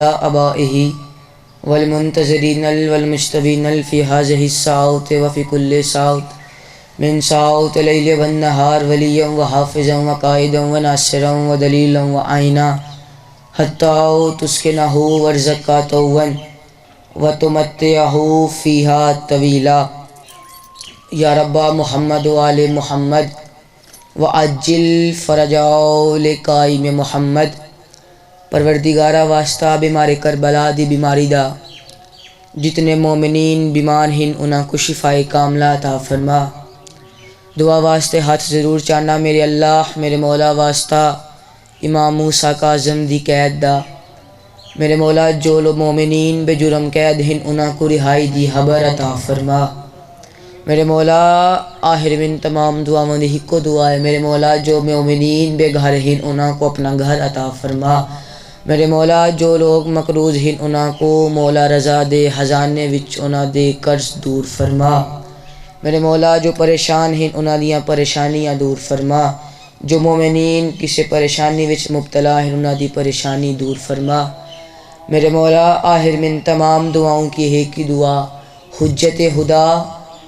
آبائه والمنتظرين والمجتبين في هذه الساعة وفي كل ساعة من ساعة الليل والنهار وليا وحافظا وقائدا وناصرا ودليلا وعينا حتى تسكنه وارزقا طوا وتمتعه فيها طويلا یا رب محمد وآل محمد وعجل فرجاؤ لقائم محمد۔ پروردگارہ واسطہ بیمار کربلا دی بیماری دا جتنے مومنین بیمار ہیں انہاں کو شفائے کاملہ عطا فرما۔ دعا واسطے ہاتھ ضرور چاہنا میرے اللہ میرے مولا واسطہ امام موسیٰ کاظم دی قید دا، میرے مولا جو لوگ مومنین بے جرم قید ہیں انہاں کو رہائی دی خبر عطا فرما۔ میرے مولا آخر من تمام دعا مندی کو دعا ہے، میرے مولا جو مومنین بے گھر ہیں انہاں کو اپنا گھر عطا فرما۔ میرے مولا جو لوگ مقروض ہیں انہاں کو مولا رضا دے، خزانے وچ انہاں دے قرض دور فرما۔ میرے مولا جو پریشان ہیں انہاں دیاں پریشانیاں دور فرما، جو مومنین کسی پریشانی وچ مبتلا ہیں انہاں دی پریشانی دور فرما۔ میرے مولا آخر من تمام دعاؤں کی ہے کی دعا حجت خدا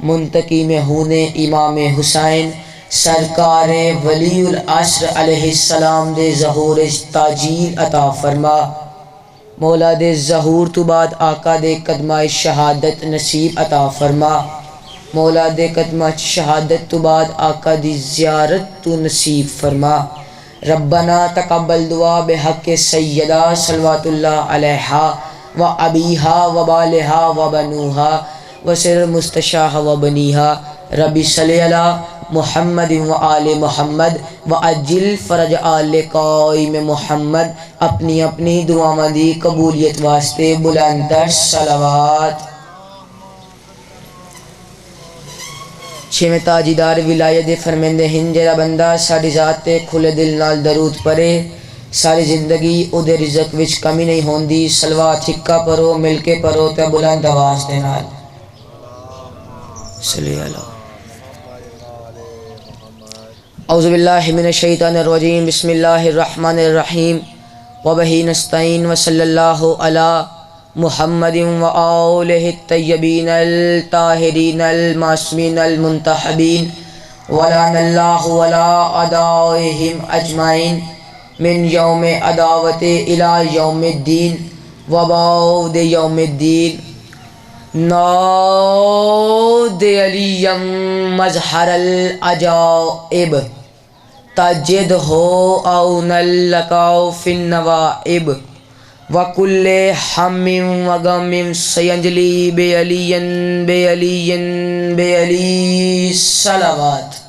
منتقی میں ہونے امام حسین سرکار ولی العصر علیہ السلام دے ظہور تاجیل عطا فرما۔ مولا دے ظہور تو بعد آقا دے قدمہ شہادت نصیب عطا فرما۔ مولا دے قدمہ شہادت تو بعد آقا دی زیارت تو نصیب فرما۔ ربنا تقبل دعا بحق سیدہ صلوات اللہ علیہا و ابیہا و بالہا و بنوہا و سر مستشاہ و بنیہا۔ ربی صلی علی محمد و آل محمد و عجل فرج آل قائم محمد۔ اپنی اپنی دعا مندی قبولیت واسطے بلندر صلوات۔ چھویں تاجدار ولایت فرمیندے ہیں جڑا بندہ ساری ذات تے کھلے دل نال درود پڑھے ساری زندگی او دے رزق وچ کمی نہیں ہوندی۔ صلوات ہکا پڑھو مل کے پڑھو تے بلند آواز دے نال صلی اللہ۔ اعوذ باللہ من الشیطان الرجیم، بسم اللہ الرحمن الرحیم، وبہ نستعین وصلی اللہ علی محمد و آلہ الطیبین الطاہرین المعصومین المنتخبین ولعن اللہ ولا اعدائہم اجمعین من یوم عداوت الی یوم الدین و بعد یوم الدین۔ ناد علیم مظہر العجائب تجد ہو اون لکاؤ فی النوائب وکل ہم و غم سینجلی بے علی بے علی بے علی صلوات۔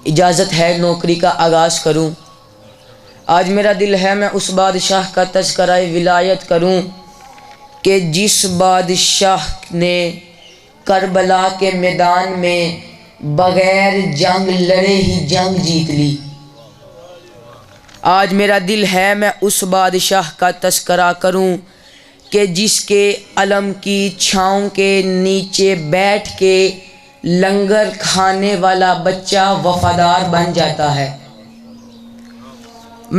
اجازت ہے نوکری کا آغاز کروں۔ آج میرا دل ہے میں اس بادشاہ کا تذکرہ ولایت کروں کہ جس بادشاہ نے کربلا کے میدان میں بغیر جنگ لڑے ہی جنگ جیت لی۔ آج میرا دل ہے میں اس بادشاہ کا تذکرہ کروں کہ جس کے علم کی چھاؤں کے نیچے بیٹھ کے لنگر کھانے والا بچہ وفادار بن جاتا ہے۔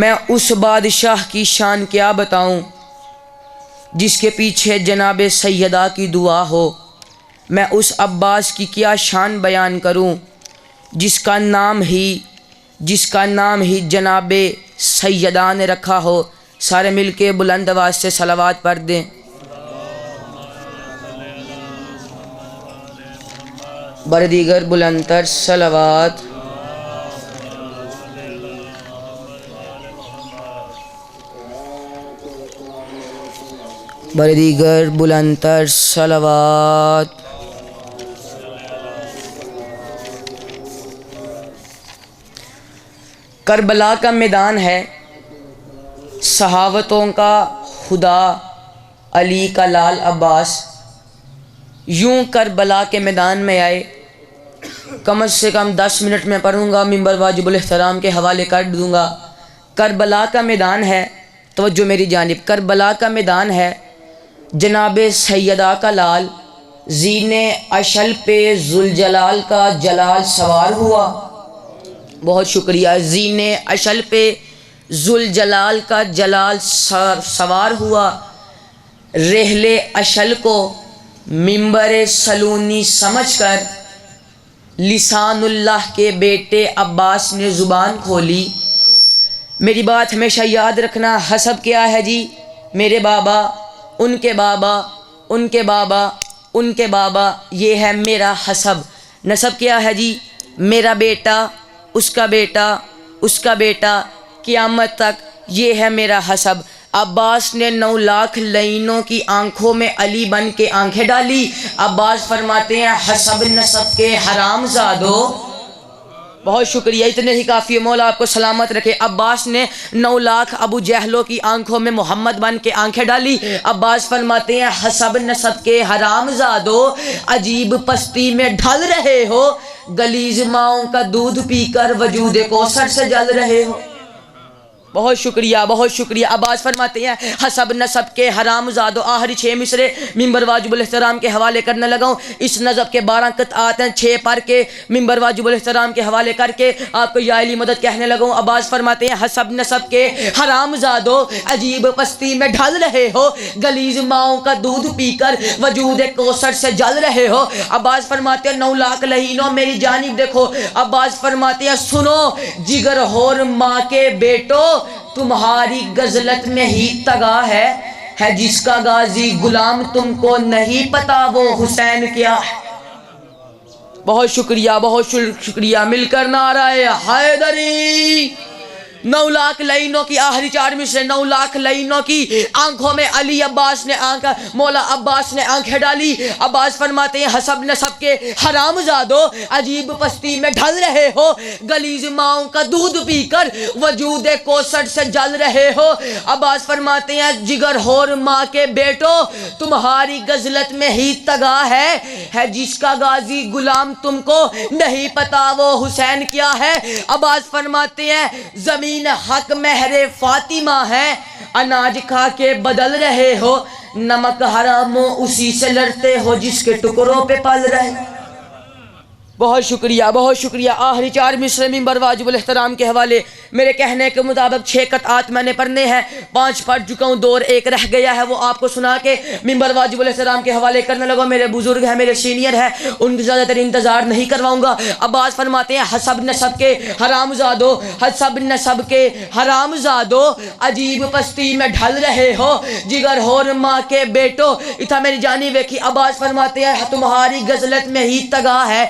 میں اس بادشاہ کی شان کیا بتاؤں جس کے پیچھے جناب سیدہ کی دعا ہو۔ میں اس عباس کی کیا شان بیان کروں جس کا نام ہی جناب سیدہ نے رکھا ہو۔ سارے مل کے بلند آواز سے صلوات پڑھ دیں۔ بر دیگر بلند تر صلوات۔ بر دیگر بلند تر صلوات۔ کربلا کا میدان ہے، صحابتوں کا خدا علی کا لال عباس یوں کربلا کے میدان میں آئے۔ کم سے کم 10 منٹ میں پڑھوں گا، ممبر واجب الاحترام کے حوالے کر دوں گا۔ کربلا کا میدان ہے، توجہ میری جانب، کربلا کا میدان ہے، جناب سیدہ کا لال زین اشل پہ ذوالجلال کا جلال سوار ہوا۔ بہت شکریہ۔ زین اشل پہ ذوالجلال کا جلال سوار ہوا، رحل اشل کو منبر سلونی سمجھ کر لسان اللہ کے بیٹے عباس نے زبان کھولی۔ میری بات ہمیشہ یاد رکھنا، حسب کیا ہے جی؟ میرے بابا، ان کے بابا، ان کے بابا، ان کے بابا، یہ ہے میرا حسب۔ نسب کیا ہے جی؟ میرا بیٹا، اس کا بیٹا، اس کا بیٹا، قیامت تک، یہ ہے میرا حسب۔ عباس نے 9 لاکھ لعینوں کی آنکھوں میں علی بن کے آنکھیں ڈالی۔ عباس فرماتے ہیں حسب نسب کے حرام زادو۔ بہت شکریہ، اتنے ہی کافی ہے، مولا آپ کو سلامت رکھے۔ عباس نے 9 لاکھ ابو جہلوں کی آنکھوں میں محمد بن کے آنکھیں ڈالی۔ عباس فرماتے ہیں حسب نسب کے حرام زادو، عجیب پستی میں ڈھل رہے ہو، گلیز ماؤں کا دودھ پی کر وجود کوثر سے جل رہے ہو۔ بہت شکریہ، بہت شکریہ۔ عباس فرماتے ہیں حسب نسب کے حرام زادو۔ آخری 6 مصرے منبر واجب الاحترام کے حوالے کرنے لگا ہوں۔ اس نظم کے 12 قطعات ہیں، 6 پڑھ کے منبر واجب الاحترام کے حوالے کر کے آپ کو یا علی مدد کہنے لگا ہوں۔ عباس فرماتے ہیں حسب نسب کے حرام زادو، عجیب پستی میں ڈھل رہے ہو، گلیز ماؤں کا دودھ پی کر وجود کوثر سے جل رہے ہو۔ عباس فرماتے ہیں 9 لاکھ لعینوں میری جانب دیکھو۔ عباس فرماتے ہیں سنو جگر ہور ماں کے بیٹو، تمہاری غزلت میں ہی تگا ہے جس کا غازی غلام، تم کو نہیں پتا وہ حسین کیا ہے۔ بہت شکریہ، بہت شکریہ، مل کر نعرہ حیدری۔ 9 لاکھ لعینوں کی آخری 4 مصرے، 9 لاکھ لعینوں کی آنکھوں میں علی عباس نے مولا عباس نے آنکھیں ڈالی۔ عباس فرماتے ہیں حسب نسب کے حرام زادو، عجیب پستی میں ڈھل رہے ہو، گلیز ماؤں کا دودھ پی کر وجود کوثر سے جل رہے ہو۔ عباس فرماتے ہیں جگر ہور ماں کے بیٹو، تمہاری غزلت میں ہی تگا ہے جس کا غازی غلام، تم کو نہیں پتا وہ حسین کیا ہے۔ عباس فرماتے ہیں زمین حق مہر فاطمہ ہے، اناج کھا کے بدل رہے ہو، نمک حرام اسی سے لڑتے ہو جس کے ٹکڑوں پہ پل رہے۔ بہت شکریہ، بہت شکریہ۔ آخری 4 مصرے منبر واجب الاحترام کے حوالے میرے کہنے کے مطابق 6 قطعات میں نے پڑھنے ہیں، 5 پڑھ چکا ہوں، 2 اور 1 رہ گیا ہے، وہ آپ کو سنا کے منبر واجب الاحترام کے حوالے کرنے لگا۔ میرے بزرگ ہیں، میرے سینئر ہیں، ان کی زیادہ تر انتظار نہیں کرواؤں گا۔ عباس فرماتے ہیں حسب نسب کے حرام زادو، حسب نسب کے حرام زادو، عجیب پستی میں ڈھل رہے ہو، جگر ہور ماں کے بیٹو۔ اتنا میری جانی ویکھی۔ عباس فرماتے ہیں تمہاری غزلت میں ہی تگا ہے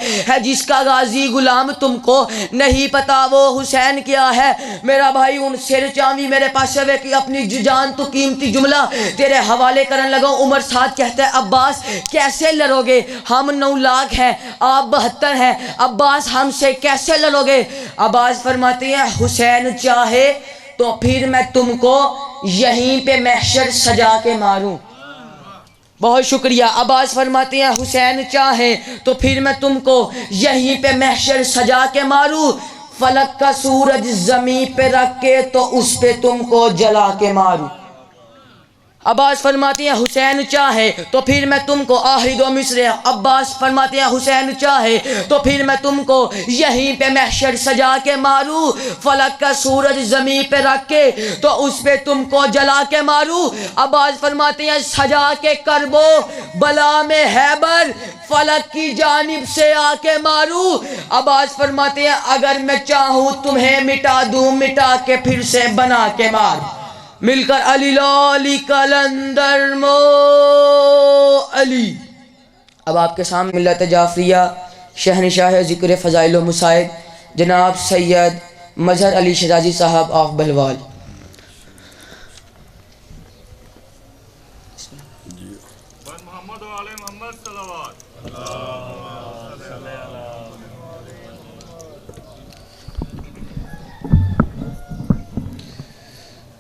جس کا غازی غلام، تم کو نہیں پتا وہ حسین کیا ہے۔ میرا بھائی ان سر چاوی میرے پاس ہے کہ اپنی جان تو قیمتی جملہ تیرے حوالے کرن لگا۔ عمر ساتھ کہتا ہے عباس کیسے لڑو گے، ہم 9 لاکھ ہیں، آپ 72 ہیں، عباس ہم سے کیسے لڑو گے؟ عباس فرماتے ہیں حسین چاہے تو پھر میں تم کو یہیں پہ محشر سجا کے ماروں۔ بہت شکریہ۔ عباس فرماتے ہیں حسین چاہیں تو پھر میں تم کو یہیں پہ محشر سجا کے ماروں، فلک کا سورج زمین پہ رکھ کے تو اس پہ تم کو جلا کے ماروں۔ عباس فرماتے ہیں حسین چاہے تو پھر میں تم کو، آخری 2 مصرے، عباس فرماتے ہیں حسین چاہے تو پھر میں تم کو یہیں پہ محشر سجا کے ماروں، فلک کا سورج زمین پہ رکھ کے تو اس پہ تم کو جلا کے ماروں۔ عباس فرماتے ہیں سجا کے کربو بلا میں ہیبر، فلک کی جانب سے آ کے ماروں۔ عباس فرماتے ہیں اگر میں چاہوں تمہیں مٹا دوں، مٹا کے پھر سے بنا کے ماروں۔ مل کر علی لالی کلندر مو علی۔ اب آپ کے سامنے ملت جعفریہ شہنشاہ ذکر فضائل و مسائد جناب سید مظہر علی شیرازی صاحب آف بلوال۔ محمد و آل محمد صلوات۔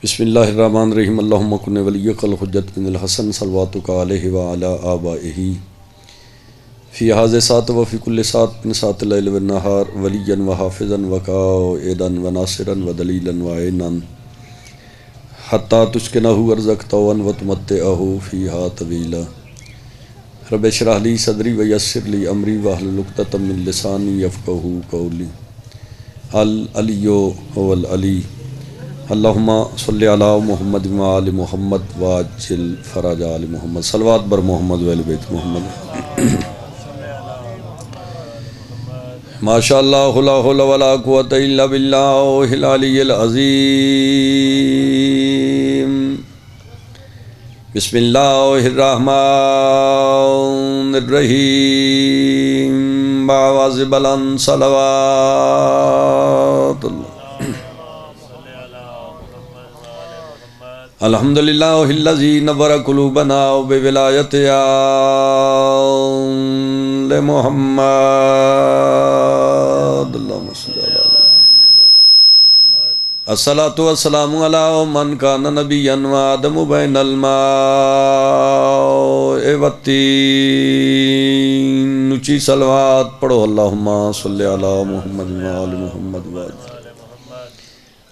بسم اللہ الرحمن الرحیم۔ اللہم کن ولیک الحجت بن الحسن صلواتک علیہ وعلی آبائہ فی ھذا ساعۃ وفی کل ساعۃ من ساعات اللیل والنہار ولیا وحافظا وقائدا وناصرا ودلیلا وعینا حتی تسکنہ ارزقتہ وتمتعہ فیہا طویلا۔ رب اشرح لی صدری ویسر لی امری واحلل عقدۃ من لسانی یفقہوا قولی۔ العلی هو العلی اللہم صلی علی محمد و آل محمد واجل فرج آل محمد صلوات بر محمد و آل بیت محمد ماشاءاللہ لا حول ولا قوة الا باللہ العلی العظیم بسم اللہ الرحمن الرحیم باواز بلند صلوات اللہ الحمدللہ الذی نور قلوبنا بولایت آل محمد اللہم صلی اللہ علیہ الصلاة والسلام علی من کان نبیا وآدم بین الماء والطین نچی صلوات پڑھو اللہم صلی علی محمد وآل محمد وآل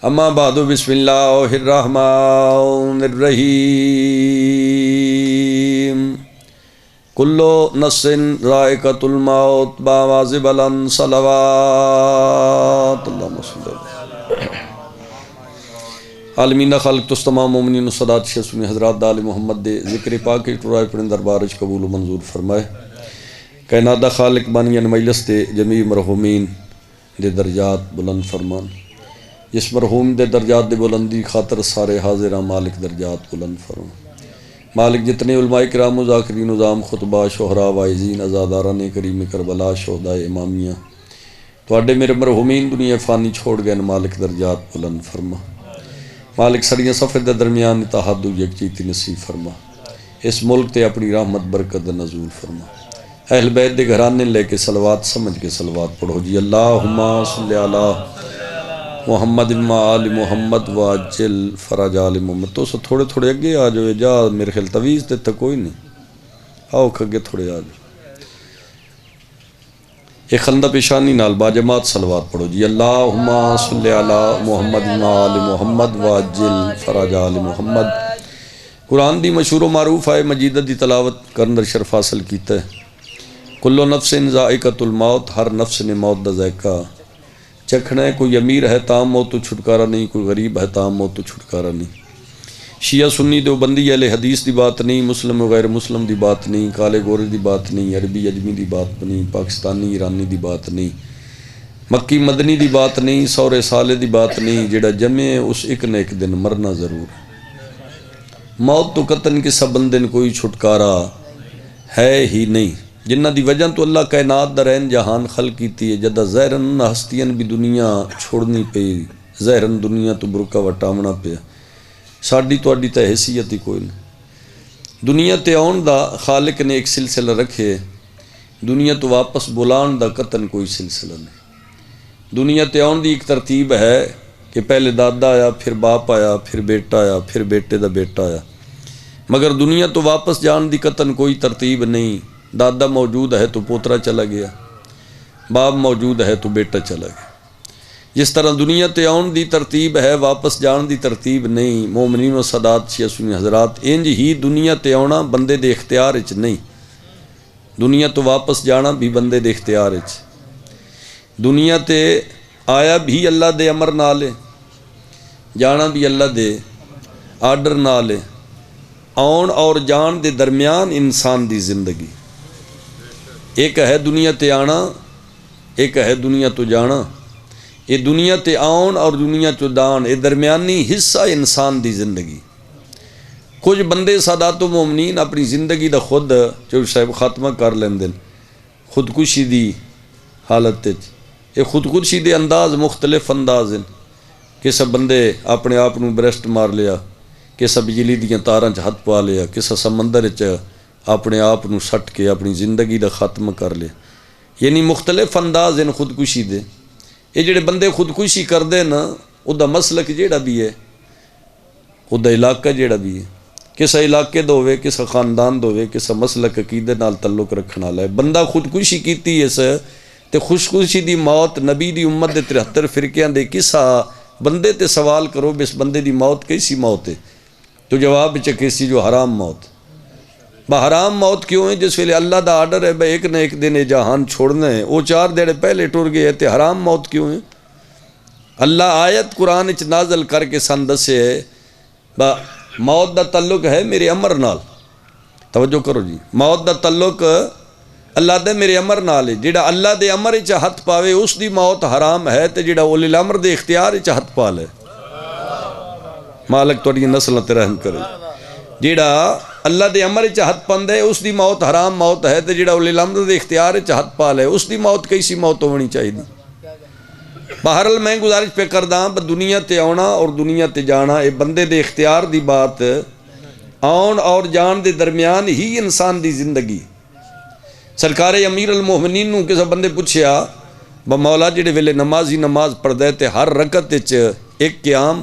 اما بعد بسم اللہ الرحمن الرحیم کلو نفس ذائقۃ الموت باواز بلند صلوات اللہم صلی اللہ عالمین خلق تستمام مومنین و صدات شیسونی حضرات دال محمد دے ذکر پاکی ٹرائے پرن دربارج قبول و منظور فرمائے کائنات دا خالق بانیان مجلس دے جمیع مرحومین دے درجات بلند فرمان جس مرحوم دے درجات دے بلندی خاطر سارے حاضرہ مالک درجات بلند فرمان مالک جتنے علماء کرام مذاکرین نظام خطبہ شہراء وائزین ازاداران کریم کربلا شہداء امامیہ توڑے میرے مرحومین دنیا فانی چھوڑ گئے مالک درجات بلند فرما مالک سڑیاں صفحے دے درمیان اتحاد و یکجہتی نصیب فرما اس ملک تے اپنی رحمت برکت نزول فرما اہل بیت دے گھرانے لے کے صلوات سمجھ کے صلوات پڑھو جی اللہم صلی علی محمد و آل محمد واجل فرج آل محمد تو سو تھوڑے تھوڑے اگے آ جائے جا میرے خیال تویز تے تک کوئی نہیں آؤ کھگے تھوڑے آ جائے ایک خندہ پیشانی نال باجماعت صلوات پڑھو جی اللہم صلی علی محمد و آل محمد واجل فرج آل محمد قرآن دی مشہور و معروف آئے مجیدہ دی تلاوت کرندر شرف حاصل کیتا ہے کلو نفس ذائقۃ الموت ہر نفس نے موت دا ذائقہ چکھنا ہے کوئی امیر ہے تام موت تو چھٹکارا نہیں کوئی غریب ہے تام موت تو چھٹکارا نہیں شیعہ سنی دیوبندی اہل حدیث دی بات نہیں مسلم و غیر مسلم دی بات نہیں کالے گورے دی بات نہیں عربی اجمی دی بات نہیں پاکستانی ایرانی دی بات نہیں مکی مدنی دی بات نہیں سورے سالے دی بات نہیں جڑا جمعے اس ایک نہ ایک دن مرنا ضرور موت تو قطن کے سب بندن کوئی چھٹکارا ہے ہی نہیں جنہ دی وجہ تو اللہ کائنات دا رہن جہان خلق کیتی ہے جدہ زہرن ہستیاں بھی دنیا چھوڑنی پہ زہرن دنیا تو برکا وٹامنا پہ ساڑی تو اڈی تا حیثیت ہی کوئی نہیں دنیا تے آن دا خالق نے ایک سلسلہ رکھے دنیا تو واپس بلان دا قطن کوئی سلسلہ نہیں دنیا تے آن دی ایک ترتیب ہے کہ پہلے دادا آیا پھر باپ آیا پھر بیٹا آیا پھر بیٹے دا بیٹا آیا مگر دنیا تو واپس جان دی قطن کوئی ترتیب نہیں دادا موجود ہے تو پوترا چلا گیا باپ موجود ہے تو بیٹا چلا گیا جس طرح دنیا تے آن دی ترتیب ہے واپس جان دی ترتیب نہیں مومنین و صدات شیعہ سنی حضرات انج ہی دنیا تے آنا بندے دے اختیار اچ نہیں دنیا تو واپس جانا بھی بندے دے اختیار اچ دنیا تے آیا بھی اللہ دے امر نالے جانا بھی اللہ دے آرڈر نالے آن اور جان دے درمیان انسان دی زندگی ایک ہے دنیا تے آنا ایک ہے دنیا تو جانا یہ دنیا تے آن اور دنیا تو دان یہ درمیانی حصہ انسان دی زندگی کچھ بندے سادات و مومنین اپنی زندگی دا خود جو صاحب خاتمہ کر لیندن خودکشی دی حالت یہ خودکشی دے انداز مختلف انداز ہیں کسا بندے اپنے آپ نو بریسٹ مار لیا کسا بجلی دیاں تاراں چ ہاتھ پا لیا کسا سمندر چ اپنے آپ نو سٹ کے اپنی زندگی دا خاتمہ کر لیا یعنی مختلف انداز ہیں خودکشی دے یہ جڑے بندے خودکشی کر دے نا او دا مسلک جیڑا بھی ہے او دا علاقہ جیڑا بھی ہے کسا علاقے دووے کسا خاندان دووے کسا مسلک عقیدے نال تعلق رکھنا لائے بندہ خودکشی کیتی ہے سا تے خودکشی دی موت نبی دی امت دے 73 فرقیاں دے کسا بندے تے سوال کرو بس بندے دی موت کیسی موت ہے تو جواب کیسی جو حرام موت حرام موت کیوں ہے جس ویلے اللہ دا آرڈر ہے بھائی ایک نہ ایک دن جہان چھوڑنا ہے وہ 4 دن پہلے ٹر گئے تے حرام موت کیوں ہے اللہ آیت قرآن وچ نازل کر کے سن دسے موت دا تعلق ہے میرے امر نال. توجہ کرو جی, موت دا تعلق اللہ دے میرے امر نال ہے. جڑا اللہ دے امر وچ ہاتھ پاوے اس دی موت حرام ہے, تے جڑا اولی الامر دے اختیار وچ ہاتھ پا لے مالک تہاڈی نسلاں تے رحم کرے. جڑا اللہ دے امر وچ ہاتھ پاندے اس دی موت حرام موت ہے, تے جڑا اولی الامر دے اختیار وچ ہاتھ پا لے اس دی موت کیسی موت ہونی چاہیے. بہرحال میں گزارش پہ کرداں دنیا تے آنا اور دنیا تے جانا اے بندے دے اختیار دی بات. آن اور جان دے درمیان ہی انسان دی زندگی. سرکار امیر المومنین نو کسے بندے پوچھیا مولا جڑے ویلے نمازی نماز پڑھ دے تے ہر رکعت وچ ایک قیام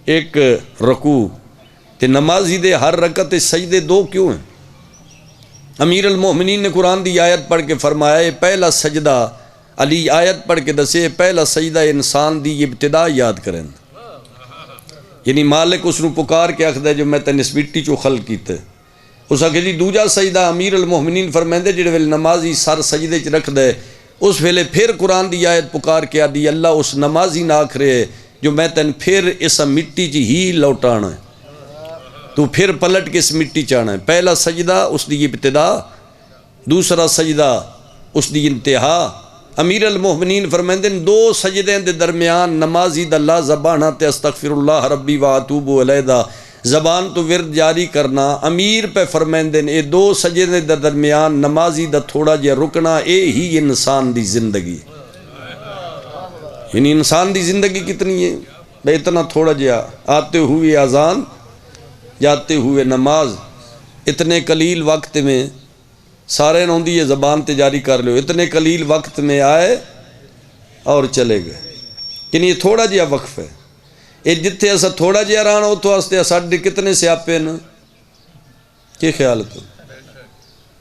ایک رکوع تے نمازی دے ہر رکعت سجدے 2 کیوں ہیں؟ امیر المومنین نے قرآن دی آیت پڑھ کے فرمایا یہ پہلا سجدہ علی آیت پڑھ کے دسے پہلا سجدہ انسان دی ابتدا یاد کریں. یعنی مالک اس نو پکار کے آکھدا جو میں تینوں اس مٹی چوں خلق کیتے. اس آکھے جی دوجا سجدہ امیر المومنین فرمائندے جڑے ویلے نمازی سر سجدے چ رکھ دے اس ویلے پھر قرآن دی آیت پکار کے آدھی اللہ اس نمازی نہ آکھ رہے جو میں تین پھر اس مٹی چ ہی لوٹانا ہے, تو پھر پلٹ کے اس مٹی چانا ہے. پہلا سجدہ اس دی ابتدا, دوسرا سجدہ اس دی انتہا. امیر المومنین فرمائندے 2 سجدے دے درمیان نمازی دا لا زبانہ تے استغفر اللہ ربی و اتوب الیہ دا زبان تو ورد جاری کرنا. امیر پہ فرمائندے اے 2 سجدے دے درمیان نمازی دا تھوڑا جہا رکنا اے ہی انسان دی زندگی. یعنی انسان دی زندگی کتنی ہے بے اتنا تھوڑا جہا, آتے ہوئے اذان جاتے ہوئے نماز, اتنے قلیل وقت میں سارے نوندی یہ زبان تے جاری کر لو, اتنے قلیل وقت میں آئے اور چلے گئے. یعنی یہ تھوڑا جہا وقف ہے. یہ جتھے ایسا تھوڑا جہا رانا ہو تو واسطے ساڈے کتنے سیاپے نا کی خیال تو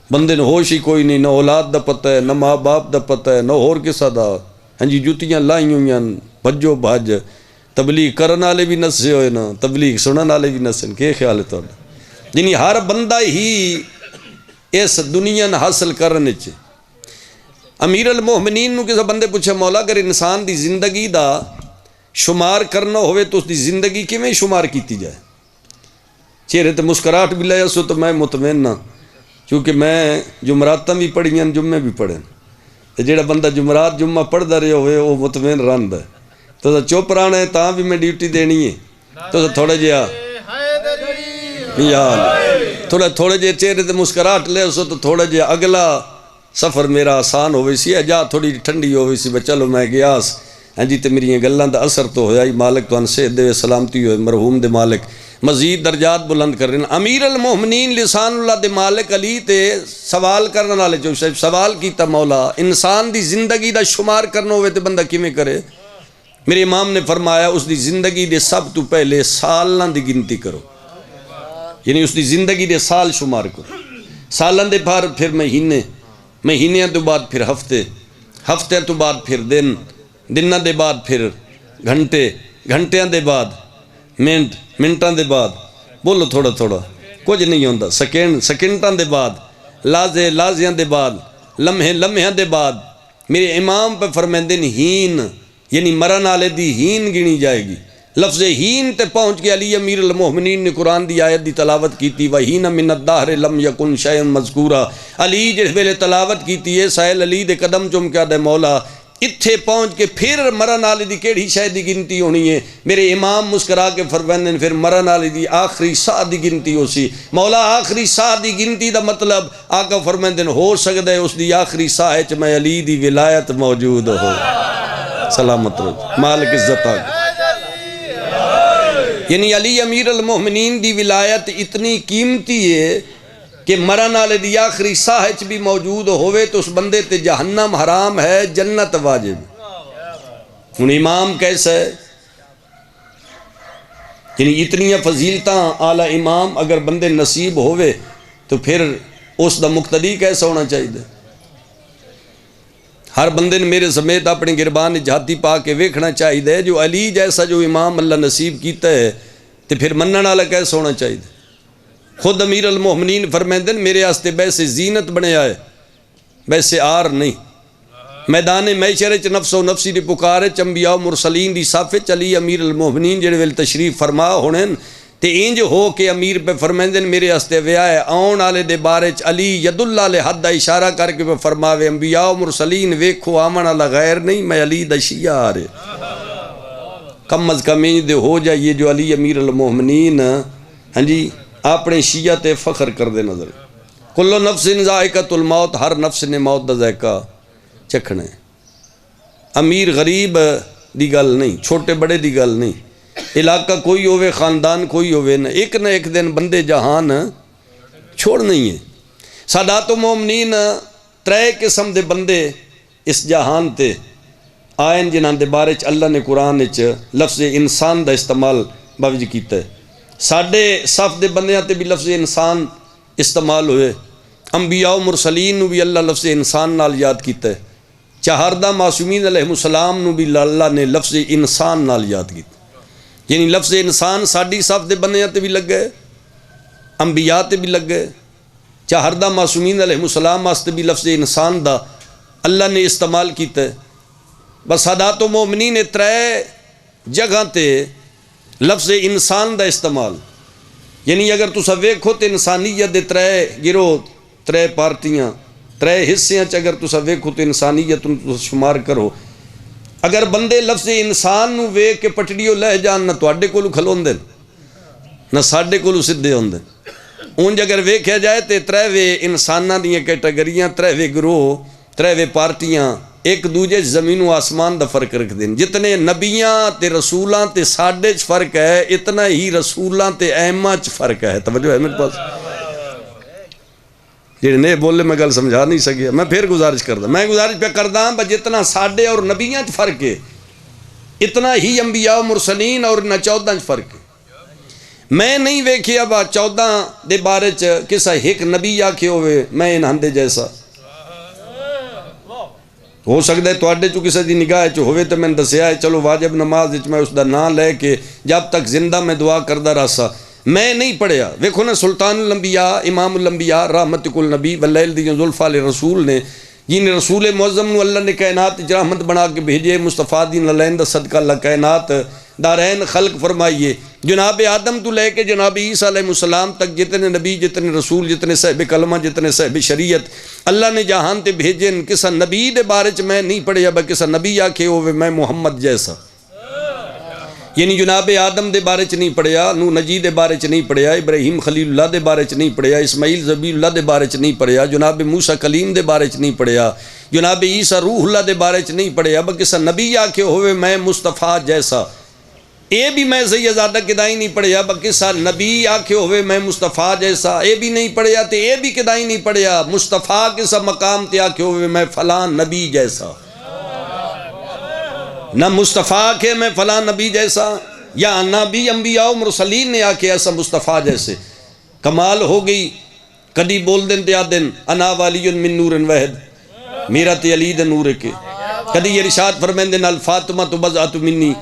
بندے نے ہوش ہی کوئی نہیں, نہ اولاد دا پتہ ہے, نہ ماں باپ دا پتہ ہے, نہ اور کسا دا. ہاں جی جوتیاں لائی ہوئی ہیں بھجو بھج, تبلیغ کرن والے بھی نسے ہوئے نا تبلیغ سنن والے بھی نسن. کی خیال ہے تو یعنی ہر بندہ ہی اس دنیا نہ حاصل کرنے چ. امیر المومنین نو کسے بندے پوچھے مولا اگر انسان دی زندگی دا شمار کرنا ہوئے تو اس دی زندگی کیویں شمار کیتی جائے؟ چہرے تے مسکراہٹ بھی لیا سو تو میں مطمئن نہ, کیونکہ میں جمعراتاں بھی پڑھیاں جمعے بھی پڑھیں. جیڑا بندہ جمعرات جمعہ پڑھدا رہے ہوئے وہ مطمئن رہندا ہے. تو چپ رہنا ہے تاں بھی میں ڈیوٹی دینی ہے. تو تھوڑا جہا تھوڑے جہے چہرے تے مسکراہٹ لے سو تو تھوڑا جہا اگلا سفر میرا آسان ہوئی سی, جا تھوڑی ٹھنڈی ہوئی سی بے چلو میں گیاس. ہاں جی تے میری گلاں دا اثر تو ہویا ہی, مالک تو صحت دے سلامتی ہوئے, مرحوم دے مالک مزید درجات بلند کر رہے ہیں. امیر المومنین لسان اللہ دے مالک علی تے سوال کرنے والے جو سوال کیتا مولا انسان دی زندگی دا شمار کرنا ہوئے تے بندہ کیویں کرے؟ میرے امام نے فرمایا اس دی زندگی دے سب تو پہلے سالاں دی گنتی کرو. یعنی اس دی زندگی دے سال شمار کرو. سالاں دے بعد پھر مہینے, مہینیاں تو بعد پھر ہفتے, ہفتیاں تو بعد پھر دن, دناں دے بعد پھر گھنٹے, گھنٹیاں دے بعد منٹ, منٹاں دے بعد بولو تھوڑا تھوڑا کچھ نہیں ہوندا, سیکنڈ, سیکنڈاں دے بعد لازے, لازیاں دے بعد لمحے, لمحیاں دے بعد. میرے امام پہ فرمائندے نے ہین یعنی مرن والے دی ہین گنی جائے گی. لفظ ہین تے پہنچ کے علی امیر المومنین نے قرآن دی آیت دی تلاوت کیتی وَحِینَ مِنَ الدَّهْرِ لَمْ يَكُنْ شَيْءٌ مَذْکُورًا. علی جس ویلے تلاوت کیتی ہے سائل علی دے قدم چم کے دے مولا اتھے پہنچ کے پھر مرن والے دی کیڑی شے دی گنتی ہونی ہے؟ میرے امام مسکرا کے فرماندے پھر مرن والے دی آخری ساہ دی گنتی ہو سی. مولا آخری ساہ دی گنتی دا مطلب آقا فرماندے ہو سکدا ہے اس دی آخری ساہ وچ میں علی دی ولایت موجود ہو. سلامت رہو مالک عزت آ. یعنی علی امیر المومنین دی ولایت اتنی قیمتی ہے کہ مرن والے دی آخری ساہ وچ بھی موجود ہوئے تو اس بندے تے جہنم حرام ہے, جنت واجب. ہن امام کیسا ہے؟ یعنی اتنی فضیلتاں اعلی امام اگر بندے نصیب ہوئے تو پھر اس دا مقتدی کیسا ہونا چاہیے؟ ہر بندے نے میرے سمیت اپنے گربان جہاتی پا کے ویکھنا چاہیے جو علی جیسا جو امام اللہ نصیب کیتا ہے تو پھر منن والا کیسا ہونا چاہیے؟ خود امیر المومنین فرمائندے میرے واسطے ویسے زینت بنے آئے ویسے آر نہیں. میدان محشر چ نفس و نفسی دی پکار چ انبیاء و مرسلین دی صف چلی امیر المومنین جڑے ویل تشریف فرما ہونے تے انج ہو کہ امیر پہ فرمیندن میرے ہستے ویا ہے آن والے دے بارے چ علی ید اللہ لے حد دا اشارہ کر کے پہ فرماوے انبیاء و مرسلین ویکھو آمن والا غیر نہیں میں علی دا شیعہ آ رہے کم از کم انج دے ہو جائے یہ جو علی امیر المومنین ہاں جی اپنے شیعہ تے فخر کر دے نظر کل نفس ذائقۃ الموت ہر نفس نے موت دا ذائقہ چکھنے امیر غریب دی گل نہیں چھوٹے بڑے دی گل نہیں علاقہ کوئی ہوئے خاندان کوئی ہوئے نہ ایک دن بندے جہان چھوڑ نہیں ہے سادات و مومنین ترے قسم دے بندے اس جہان تے آئین جنہاں دے بارے چ اللہ نے قرآن چ لفظ انسان دا استعمال باوجہ کیتا ہے ساڑھے صف دے بندیاں تے بھی لفظ انسان استعمال ہوئے انبیاء و مرسلین نو بھی اللہ لفظ انسان نال یاد کیتا ہے چہاردہ معصومین علیہ السلام نو بھی اللہ نے لفظ انسان نال یاد کیتا یعنی لفظ انسان ساڑھی صف دے بندیاں تے بھی لگ گئے انبیاء تے بھی لگ گئے چہاردہ معصومین علیہ السلام واسطے بھی لفظ انسان دا اللہ نے استعمال کیتا ہے بس سادات و مومنین نے ترے جگہ تے لفظ انسان دا استعمال یعنی اگر تسا ویکھو تے انسانیت دے ترے گروہ ترے پارٹیاں ترے حصے اگر تسا ویکھو تے انسانیت تسا شمار کرو اگر بندے لفظ انسان نو ویکھ کے پٹڑیوں لے جان نہ تواڈے کولو کھلوندے نہ ساڈے کولو سدھے ہوندے اونج اگر ویکھیا جائے تے ترے وے انساناں دیاں کیٹیگریاں ترے وے گروہ ترے وے پارٹیاں ایک دوجے زمین و آسمان دا فرق رکھ دیں جتنے نبیاں تے رسولاں تے ساڈے چ فرق ہے اتنا ہی رسولاں تے ائمہ چ فرق ہے توجہ ہے میرے پاس جی نہیں بولے میں گل سمجھا نہیں سکیا میں پھر گزارش کردا میں گزارش پہ کردا ہوں جتنا ساڈے اور نبیاں چ فرق ہے اتنا ہی انبیاء و مرسلین اور نہ 14 چ فرق ہے میں نہیں ویکھیا با 14 دے بارے چ کسا ایک نبی آکھے ہوئے میں انہاں دے جیسا ہو سکتا ہے تواڈے چو کسی دی نگاہ چ ہوئے تو میں دسیا ہے چلو واجب نماز وچ میں اس دا نام لے کے جب تک زندہ میں دعا کردہ رہا میں نہیں پڑھیا ویکھو نا سلطان الانبیاء امام الانبیاء رحمت کل نبی واللیل دی ذوالفقار رسول نے جن رسول معظم نو اللہ نے کائنات رحمت بنا کے بھیجے مصطفیٰ دی نلین دا صدقہ اللہ کائنات دارین خلق فرمائیے جناب آدم تو لے کے جناب عیسیٰ علیہ السلام تک جتنے نبی جتنے رسول جتنے صاحب کلمہ جتنے صاحب شریعت اللہ نے جہان تے بھیجن کسا نبی دے بارے چ میں نہیں پڑھیا با کسا نبی آکھے ہوئے میں محمد جیسا یعنی جناب آدم دے بارے چ نہیں پڑھیا نوح نجی دے بارے چ نہیں پڑھیا ابراہیم خلیل اللہ دے بارے چ نہیں پڑھیا اسماعیل ذبیح اللہ دے بارے چ نہیں پڑھیا جناب موسیٰ کلیم دے بارے چ نہیں پڑھیا جناب عیسیٰ روح اللہ دے بارے چ نہیں پڑھیا با کسا نبی آکھے ہوئے میں مصطفیٰ جیسا اے بھی میں سیدزادہ کدائی نہیں پڑھیا بلکہ سا نبی آکھے ہوئے میں مصطفیٰ جیسا اے بھی نہیں پڑھیا تے اے بھی کدائی نہیں پڑھیا مصطفیٰ کے سا مقام تے آکھے ہوئے میں فلان نبی جیسا نہ مصطفیٰ کے میں فلان نبی جیسا یا نبی انبیاء و مرسلین نے آکھے ایسا مصطفیٰ جیسے کمال ہو گئی کدی بول دن تے آدن انا والی من نور وحد میرا تے علی دے نور کے کدی یہ ارشاد فرمائیں دن الفاطمہ تو بضعت منی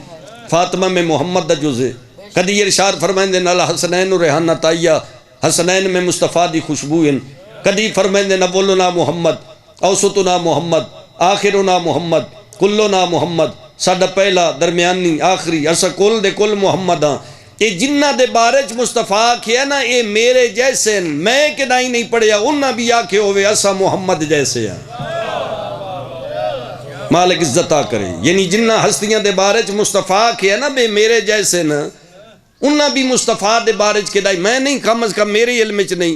فاطمہ میں محمد دا جزے کدی یہ ارشاد فرمائیں دن الحسنین و ریحانہ طائیہ حسنین میں مصطفیٰ دی خوشبوئن کدی فرمائیں دن اولنا محمد اوسطنا محمد آخرنا محمد کلنا محمد ساڈا پہلا درمیانی آخری اسا کل دے کل محمد ہاں اے جنہ دے بارے چ مصطفیٰ کیا نا اے میرے جیسے میں کدائی نہیں پڑھیا انہاں بھی آکھے ہوئے اسا محمد جیسے ہیں مالک عزتہ کرے یعنی جنہ ہستیاں دے بارے چ مصطفیٰ کیا نا بے میرے جیسے نا انہاں بھی مصطفیٰ دے بارے چ کدائی میں نہیں کم از کم میرے علم چ نہیں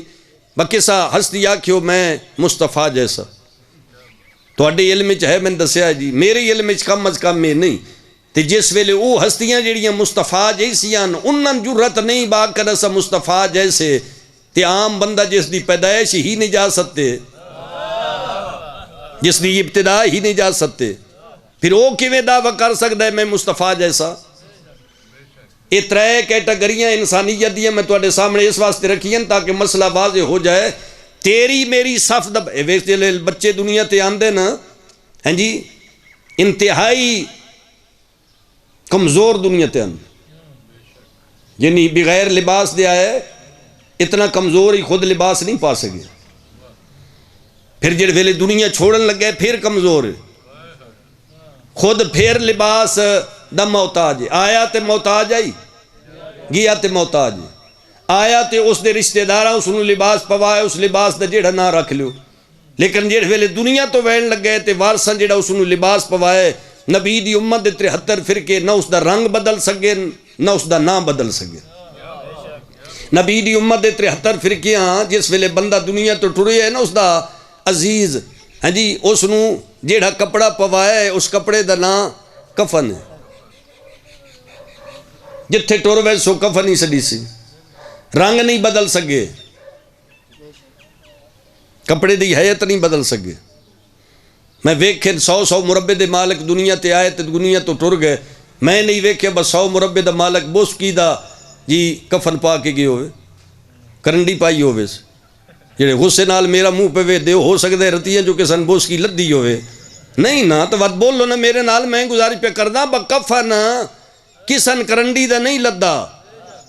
بلکہ سا ہستی آکھیو میں مصطفیٰ جیسا تواڈے علم چ ہے میں دسیا جی میرے علم چ کم از کم میں نہیں تے جس ویلے او ہستیاں جڑیاں مصطفیٰ جیسیاں انہاں جرت نہیں با کر سا مصطفیٰ جیسے تے عام بندہ جس دی پیدائش ہی نہیں جا سکتے جس دی ابتدا ہی نہیں جا سکتے پھر وہ کیویں دعویٰ کر سکتا ہے میں مصطفیٰ جیسا یہ ترے کیٹیگریاں انسانیت دیاں میں تواڈے سامنے اس واسطے رکھیاں تاکہ مسئلہ واضح ہو جائے تیری میری صف دب بچے دنیا تے آندے نا ہیں جی انتہائی کمزور دنیا تے آندے یعنی بغیر لباس دے آئے اتنا کمزور ہی خود لباس نہیں پا سکے پھر جڑے ویلے دنیا چھوڑن لگے پھر کمزور ہے خود پھر لباس دا محتاج ہے. آیا تے محتاج آئی, گیا تے محتاج ہے. آیا تے اس دے رشتہ داراں اس نوں لباس پوائے, اس لباس دا جیڑا نہ رکھ لیو. لیکن جیڑے ویلے دنیا تو وین لگ گئے تے وارثاں جیڑا اس نوں لباس پوائے, نبی دی امت دے 73 فرقے, نہ اس دا رنگ بدل سکے نہ اس دا نام بدل سکے. نبی دی امت دے 73 فرقیاں جس ویلے بندہ دنیا تو ٹرے ہے نا, اس دا عزیز ہاں جی اس نوں جیڑا کپڑا پوائے اس کپڑے دا نام کفن ہے. جتھے ٹر وے سو کفن ہی سڑی سی, رنگ نہیں بدل سکے, کپڑے دی حیت نہیں بدل سکے. میں ویکھے 100 مربے دے مالک دنیا تے آئے تے دنیا تو ٹر گئے. میں نہیں ویکھے بس 100 مربے دا مالک بوسکی دا جی کفن پا کے گئے ہوئے, کرنڈی پائی ہوئے, جڑے غصے نال میرا منہ پہ وے دے ہو سکتے رتیاں جو کسن بوسکی لدی ہوئے. نہیں نا تو وقت بول لو نا میرے نال, میں گزارش پہ کردہ با کفن کسن کرنڈی دا نہیں لدہ,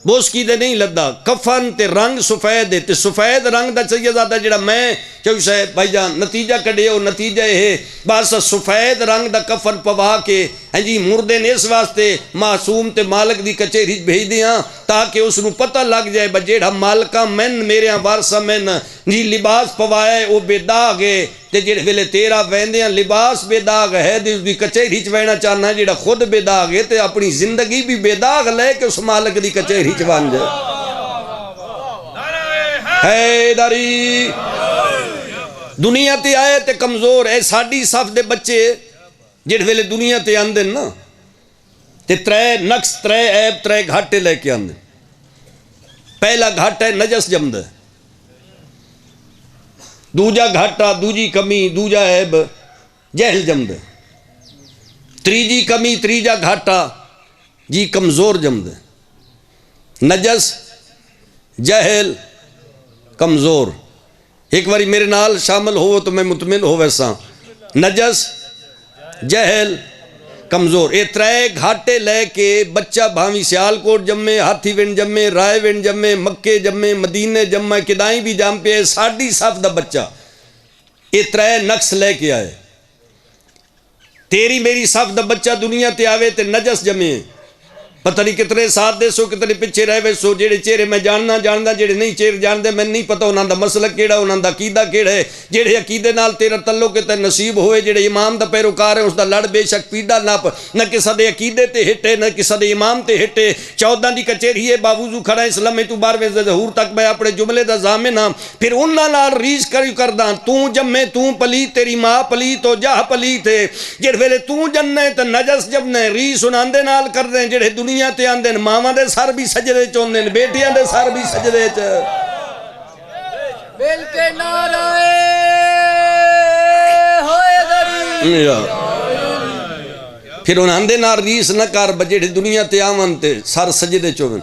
بوسکی دے نہیں لدہ. کفن تے رنگ سفید ہے, تے سفید رنگ دا چاہیے زیادہ جڑا میں چاہیے سے بھائی جان نتیجہ کڑے ہو, نتیجہ ہے بس سفید رنگ دا کفن پوا کے ہاں جی مردے نے اس واسطے معصوم تے مالک دی کچہری بھیج دیاں تاکہ اس نو پتہ لگ جائے با جیڑا مالکہ من میرے وارثہ من جی لباس پوائے وہ بے داغ ہے, تے جیڑے ویلے تیرا ویندیاں لباس بے داغ ہے تے اس دی کچہری چ وینا چاہنا ہے, جیڑا خود بے داغ ہے تے اپنی زندگی بھی بے داغ لے کے اس مالک دی کچہری چ بن جائے. حیدری دنیا تے آئے تے کمزور ہے. ساڈی صف دے بچے جڑے ویلے دنیا تے آندے نا تے 3 نقص 3 عیب 3 گھاٹے لے کے آندے. پہلا گھاٹا ہے نجس جمد, دوجا گھاٹا دوجی کمی دوجا عیب جہل جمد, تریجی کمی تریجا گھاٹا جی کمزور جمد. نجس جہل کمزور, ایک باری میرے نال شامل ہو تو میں مطمئن ہو ویسا. نجس جہل کمزور, اے 3 گھاٹے لے کے بچہ بھاوی سیال کوٹ جمے, ہاتھی ونڈ جمے, رائے ونڈ جمے, مکے جمے, مدینے جمے, کدائیں بھی جام پہ ساڑھی صف دا بچہ اے 3 نقص لے کے آئے. تیری میری صف دا بچہ دنیا تے آوے تے نجس جمے, پتہ نہیں کتنے ساتھ دے سو کتنے پچھے رہے وے سو. جیڑے چہرے میں جاننا جیڑے نہیں چہرے جان دے میں نہیں پتہ انہاں دا مسلک کیڑا, انہاں دا عقیدہ کیڑا ہے. جیڑے عقیدے نال تیرا تعلق تے نصیب ہوئے, جیڑے امام دا پیروکار ہے اس دا لڑ بے شک پیڑا نہ کسا دے عقیدے تے ہٹے نہ کسا دے امام تے ہٹے. 14 دی کچہری ہے باوضو کھڑا اسلام میں تو 12ویں ظہور تک میں اپنے جملے دا ضامن ہاں. پھر انہاں نال ریز کرداں تو جمے تو پلیت تیری ماں پلیت تو جہ پلیت ہے. جڑے ویلے تو جننے تے نجس جمنے ریز انہاں دے نال کر دیں. جڑے دنیا تے آندے ماما دے سر بھی سجدے چوندے, بیٹیاں دے سر بھی سجدے چ بل کے نعرہ حیدری. پھر انہاں دے نال ریس نہ کر بجڑے دنیا تے آون تے سر سجدے چوون.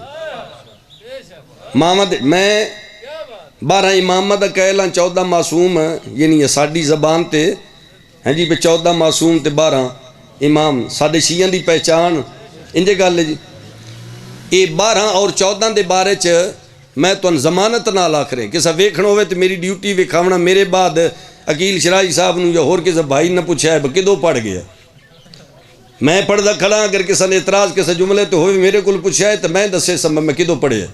ماما دے میں 12 امامہ دا کہلاں 14 معصوم یعنی ساڈی زبان تے ہیں جی 14 معصوم تے 12 امام ساڈے شیعہ دی پہچان انجے گل ہے جی. یہ 12 اور 14 دے بارے چ میں تو ضمانت نال آکھرے کسا ویکھنا ہوئے تو میری ڈیوٹی ویکھاونا. میرے بعد عقیل شرائی صاحب نو یا ہور کسا بھائی نہ پوچھا ہے کدو پڑھ گیا, میں پڑھ دا کھڑا. اگر کسا نے اعتراض کسا جملے تو ہوئے میرے کل پوچھا ہے تو میں دسے سمجھ میں کدو پڑھے.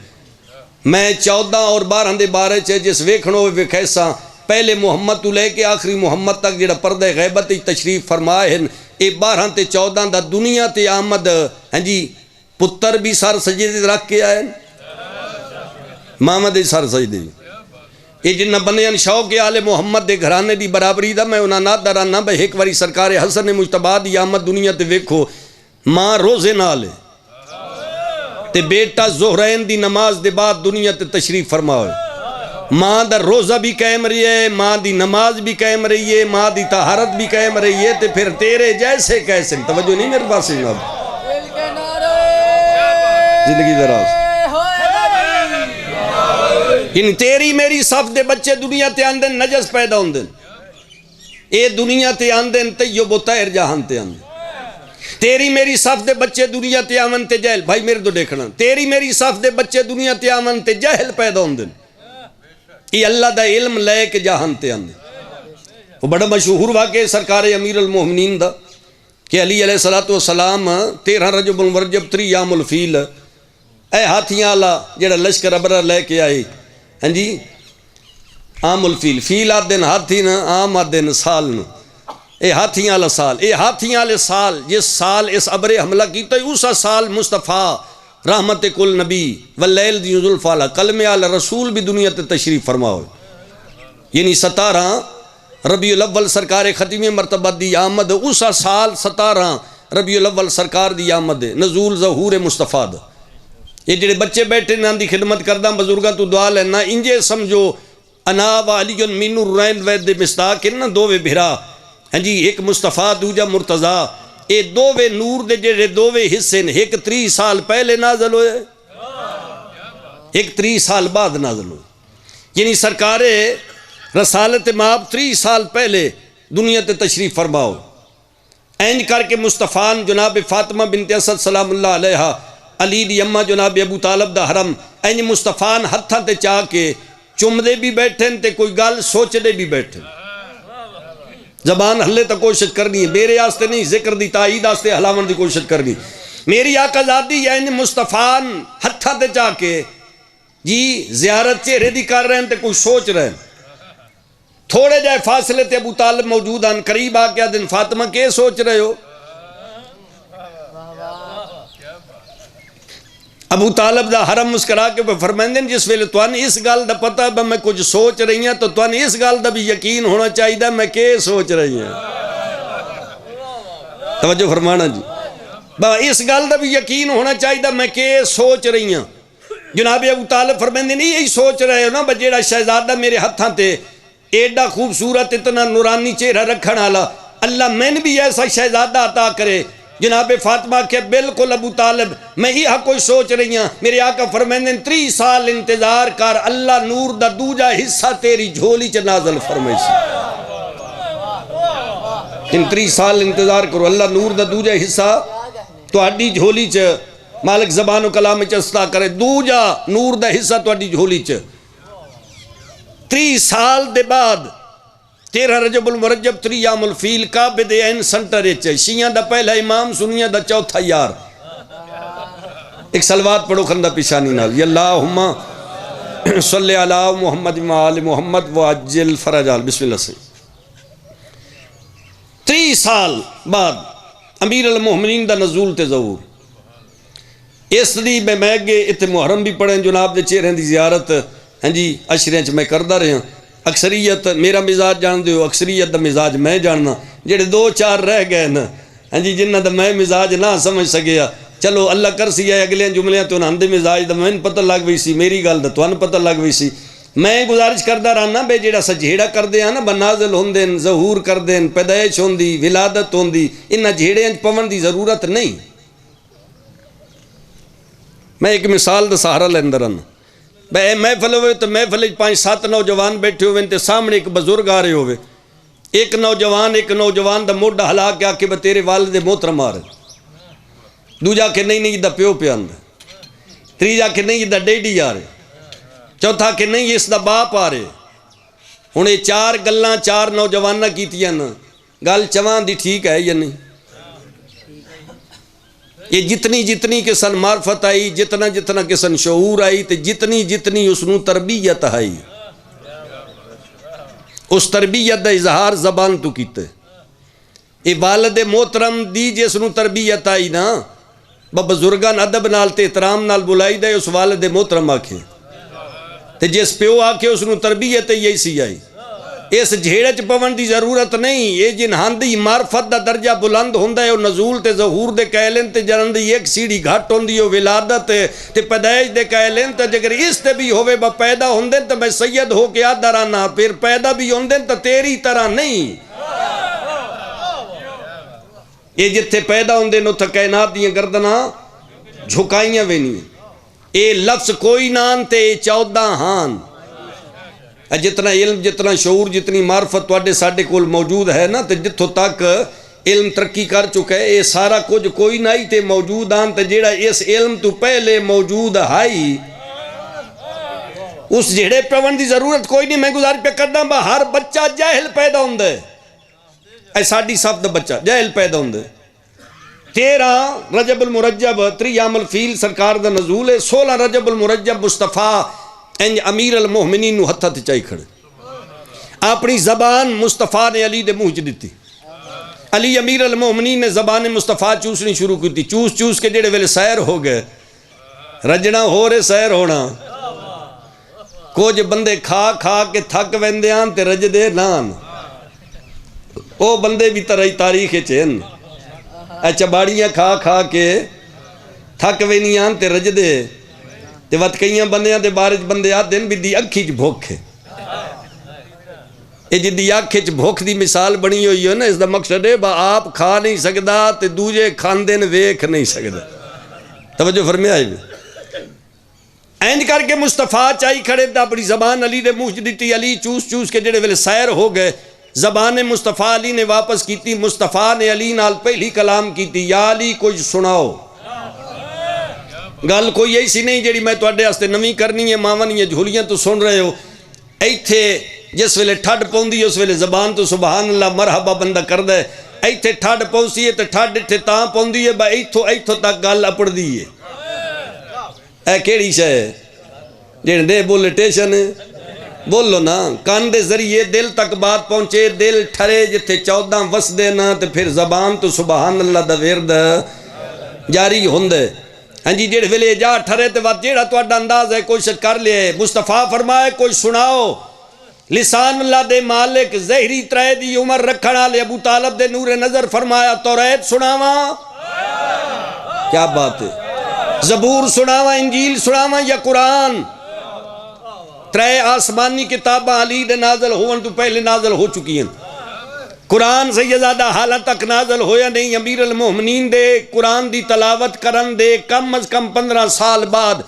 میں 14 اور 12 دے بارے چ جس ویکھنا ہوئے ویکھیسا پہلے محمد تو لے کے آخری محمد تک جڑا پردہ غیبت تشریف فرمائے ہیں. اے 12 تے 14 دا دنیا تے آمد ہیں جی پتر بھی سر سجدے رکھ کے آئے, ماما دے سر سجدے. یہ جنہ بندیاں شوق آل محمد دے گھرانے دی برابری دا میں انہاں نہ درانا بھئی ایک واری سرکار حسن مجتبیٰ دی آمد دنیا تے ویکھو. ماں روزے نال تے بیٹا زہرین دی نماز دے بعد دنیا تے تشریف فرماؤ. ماں دا روزہ بھی قائم رہی ہے, ماں دی نماز بھی قائم رہی ہے, ماں دی طہارت بھی قائم رہی ہے. تے پھر تیرے جیسے کیسے توجہ نہیں میرے پاس جناب زندگی دراز. ان تیری میری صف دے بچے دنیا تے آندن نجس پیدا ہوندن. اے دنیا تے آندن طیب و طاہر جہان تے آندن. تیری میری صف دے بچے دنیا تے آمن تے جہل, بھائی میرے تو دیکھنا, تیری میری صف دے بچے دنیا تے آمن تے جہل پیدا ہوندن. یہ اللہ دا علم لے کے جہان تے آندن. وہ بڑا مشہور واقعہ سرکار امیر المومنین دا کہ علی علیہ السلام 13 رجب المرجب 3 یام الفیل اے ہاتھیاں والا جڑا لشکر ابرا لے کے آئے، ہاں جی، عام الفیل، فیل آدن ہاتھی نا، عام آدن سال نا، اے ہاتھیاں والا سال، اے ہاتھیاں والے سال جس سال اس ابرے حملہ کیتا ہے، اسا سال مصطفیٰ رحمت کل نبی واللیل دی ذوالفا علی کلمہ علی رسول بھی دنیا تے تشریف فرماؤ، یعنی 17 ربیع الاول سرکار ختمی مرتبہ دی آمد، اسا سال 17 ربیع الاول سرکار دی آمد نزول ظہور مصطفیٰ دا۔ یہ جڑے بچے بیٹھے نام دی خدمت کردہ بزرگاں تو دعا لینا، انجے سمجھو انا و علی من الرین وید مصداق نا دووے بھرا، ہاں جی، ایک مصطفیٰ دوجا مرتضیٰ، اے دووے نور دے جڑے دووے حصے نے، ایک 30 سال پہلے نازل ہوئے، ایک 30 سال بعد نازل ہوئے، یعنی سرکار رسالت مآب 30 سال پہلے دنیا تے تشریف فرماؤ۔ اینج کر کے مصطفیٰ جناب فاطمہ بنت اسد سلام اللہ علیہ، علی دی اماں جناب ابو طالب دا حرم، اینج مصطفیٰ ہتھاں تے چاہ کے چمدے بھی بیٹھیں تے کوئی گل سوچدے بھی بیٹھیں، زبان ہلے تا کوشش کرنی ہے، میرے آستے نہیں، ذکر دی تائید آستے ہلاون دی کوشش کرنی، میری آقا ذاتی یعنی مصطفیٰ ہتھاں تے چاہ کے جی زیارت چہرے دی کر رہے ہیں تے کوئی سوچ رہے ہیں، تھوڑے جائے فاصلے تے ابو طالب موجود ہیں، قریب آکے دن فاطمہ کے سوچ رہے ہو؟ ابو طالب دا حرم مسکرا کے فرمائیں دن جس ویلے توان اس گال دا پتہ ہے میں کچھ سوچ رہی ہیں تو توان اس گال دا بھی یقین ہونا چاہیے دا میں کے سوچ رہی ہیں، توجہ فرمانا جی، اس گال دا بھی یقین ہونا چاہیے دا میں کے سوچ رہی ہیں۔ جناب ابو طالب فرمائیں دن یہی سوچ رہے ہو نا بجیڑا شہزادہ میرے ہتھاں تے ایڈا خوبصورت اتنا نورانی چہرہ رکھن والا، اللہ میں نے بھی ایسا شہزادہ عطا کرے۔ جناب فاطمہ کے بالکل ابو طالب میں یہ کوئی سوچ رہی ہوں، میرے آقا فرمائیں 30 سال انتظار کر، اللہ نور دا دوجا حصہ تیری جھولی چ نازل فرمائے سی، ان 30 سال انتظار کرو، اللہ نور دا دوجا حصہ تو اڈی جھولی چ مالک زبان و کلام چ عطا کرے، دوجا نور دا حصہ تو اڈی جھولی چ۔ 30 سال دے بعد 13 رجب المرجب 3 یام الفیل کعبے دے این سنٹر اچھے، شیعہ دا پہلا امام، سنیہ دا چوتھا یار، ایک سلوات پڑھو خندہ پیشانی نال، یا اللہم صلی علی محمد و آل محمد وعجل فرجال، بسم اللہ سے۔ 30 سال بعد امیر المومنین دا نزول تے ظہور، اس دی میں گے اتنے محرم بھی پڑھیں جناب دے چہریں دی زیارت، ہاں جی عشریں چ میں کردہ رہے ہیں، اکثریت میرا مزاج جان دیو، اکثریت دا مزاج میں جاننا، جڑے 2-4 رہ گئے نا، ہاں جی جنہ دا میں مزاج نہ سمجھ سکیا، چلو اللہ کر سی ہے اگلے جملے تو انہاں دے مزاج دا میں پتہ لگ وی سی، میری گل دا توان پتہ لگ وی سی، میں گزارش کردہ رہنا بے جڑا سجھیڑا کر دے نا بنازل ہوندین، ظہور کر دین، پیدائش ہوندی، ولادت ہوندی، انہاں جھیڑے پون دی ضرورت نہیں۔ میں ایک مثال دا سہارا لیندرن، بے محفل ہوئے تو محفل 5-7 نوجوان بیٹھے ہوئے تے سامنے ایک بزرگ آ رہے ہوئے، ایک نوجوان دا موڈا ہلا کے آکے با تیرے والد محترم آ رہے، دوجا کہ نہیں دا پیو پیاند، تریجا کہ نہیں دا ڈیڈی آ رہے، چوتھا کہ نہیں اس دا باپ آ رہے، انہیں 4 گلاں 4 نوجوانہ کیتیاں نا، گل چوان دی ٹھیک ہے یا نہیں؟ یہ جتنی کسن معرفت آئی، جتنا کسن شعور آئی، تے جتنی اس نو تربیت آئی، اس تربیت دا اظہار زبان تو کیتے، اے والد محترم دی جس نو تربیت آئی نا، بزرگان ادب نال تے احترام نال بلائی دے اس والد محترم آکھے، تے جس پیو آکھے اس نو تربیت یہی سی آئی، اس جھیڑے چ پون دی ضرورت نہیں، یہ جنہاں دی معرفت دا درجہ بلند ہوندا ہے، نزول تے ظہور دے کہلن تے جنہاں دی ایک سیڑھی گھٹ ہوندی ہے، ولادت تے پیدائش دے کہلن تے جگر اس تے بھی ہوئے با پیدا ہوندے تے میں سید ہو کے آدھا رانا، پھر پیدا بھی ہوندے تے تیری طرح نہیں، یہ جتھے پیدا ہوندے نو تھا کائنات دیاں گردناں جھکائیاں وینی، اے لفظ کوئی نان تے 14 ہان، جتنا علم، جتنا شعور، جتنی معرفت تواڈے ساڈے کول موجود ہے نا، تے جتھوں تک علم ترقی کر چکا ہے، یہ سارا کچھ کوئی نہیں تے موجود آن، تے جیڑا اس علم تو پہلے موجود ہائی اس جڑے پون دی ضرورت کوئی نہیں۔ میں گزار پہ کرنا با ہر بچہ جاہل پیدا ہوندے، اے ساڈی صف دا بچہ جاہل پیدا ہوندے، 13 رجب المرجب 3 عام الفیل سرکار دا نزول ہے. 16 رجب المرجب مصطفیٰ انج امیر المومنین نو ہتھا تے چائی کھڑے. اپنی زبان مصطفیٰ نے علی دے منہ چ دتی. علی امیر المومنین نے زبان مصطفیٰ چوسنی شروع کی. چوس چوس کے جڑے ویلے سیر ہو گئے. رجنا ہو رہے سیر ہونا. کچھ بندے کھا کھا کے تھک ویندے آن تے رجدے نان. او بندے بھی ترائی تاریخ چین. چباڑیاں کھا کھا کے تھک وینی آن تے رجدے. تے وقت کئیاں بندیاں دے بارج بندے آ دن بھی دی اکھی چ بھوکھے. یہ جی دی اکھی چ بھوک دی مثال بنی ہوئی ہے نا. اس دا مقصد ہے با آپ کھا نہیں سکدا تے دوجے کھاندے نے ویکھ نہیں سکدا. توجہ فرمایا ہے. اینج کر کے مصطفیٰ چائی کھڑے دا اپنی زبان علی دے منہ چ دتی. علی چوس چوس کے جڑے ویلے سیر ہو گئے. زبان مصطفیٰ علی نے واپس کیتی. مصطفیٰ نے علی نال پہلی کلام کیتی. یا علی کچھ سناؤ. گل کوئی ایسی نہیں جیڑی میں تواڈے واسطے نویں کرنی ہے. ماواں یہ جھولیاں تو سن رہے ہو. ایتھے جس ویلے ٹھڈ پوندی ہے اس ویلے زبان تو سبحان اللہ مرحبا بندہ کردا ہے. ایتھے ٹھڈ پونسی ہے تے ٹھڈ ایتھے تاں پوندی ہے با ایتھوں تک گل اپڑدی ہے. اے کیڑی شے ہے جڑے دے بولے ٹیشن بولو نا. کان دے ذریعے دل تک بات پہنچے. دل ٹھرے جتھے 14 وسدے نا تے پھر زبان تو سبحان اللہ دا ورد جاری ہوندے. ہاں جی جڑے ویلے جا ٹھرے تے وقت جیڑا تہاڈا انداز ہے کوشش کر لے. مصطفیٰ فرمائے کوئی سناؤ. لسان اللہ دے مالک زہری ترے دی عمر رکھن والے ابو طالب دے نور نظر فرمایا توریت سناواں. کیا بات ہے. زبور سناواں انجیل سناواں یا قرآن. ترے آسمانی کتاباں علی دے نازل ہون تو پہلے نازل ہو چکی ہیں. قرآن سیدزادہ حالہ تک نازل ہویا نہیں. امیر المومنین دے قرآن دی تلاوت کرن دے کم از کم 15 سال بعد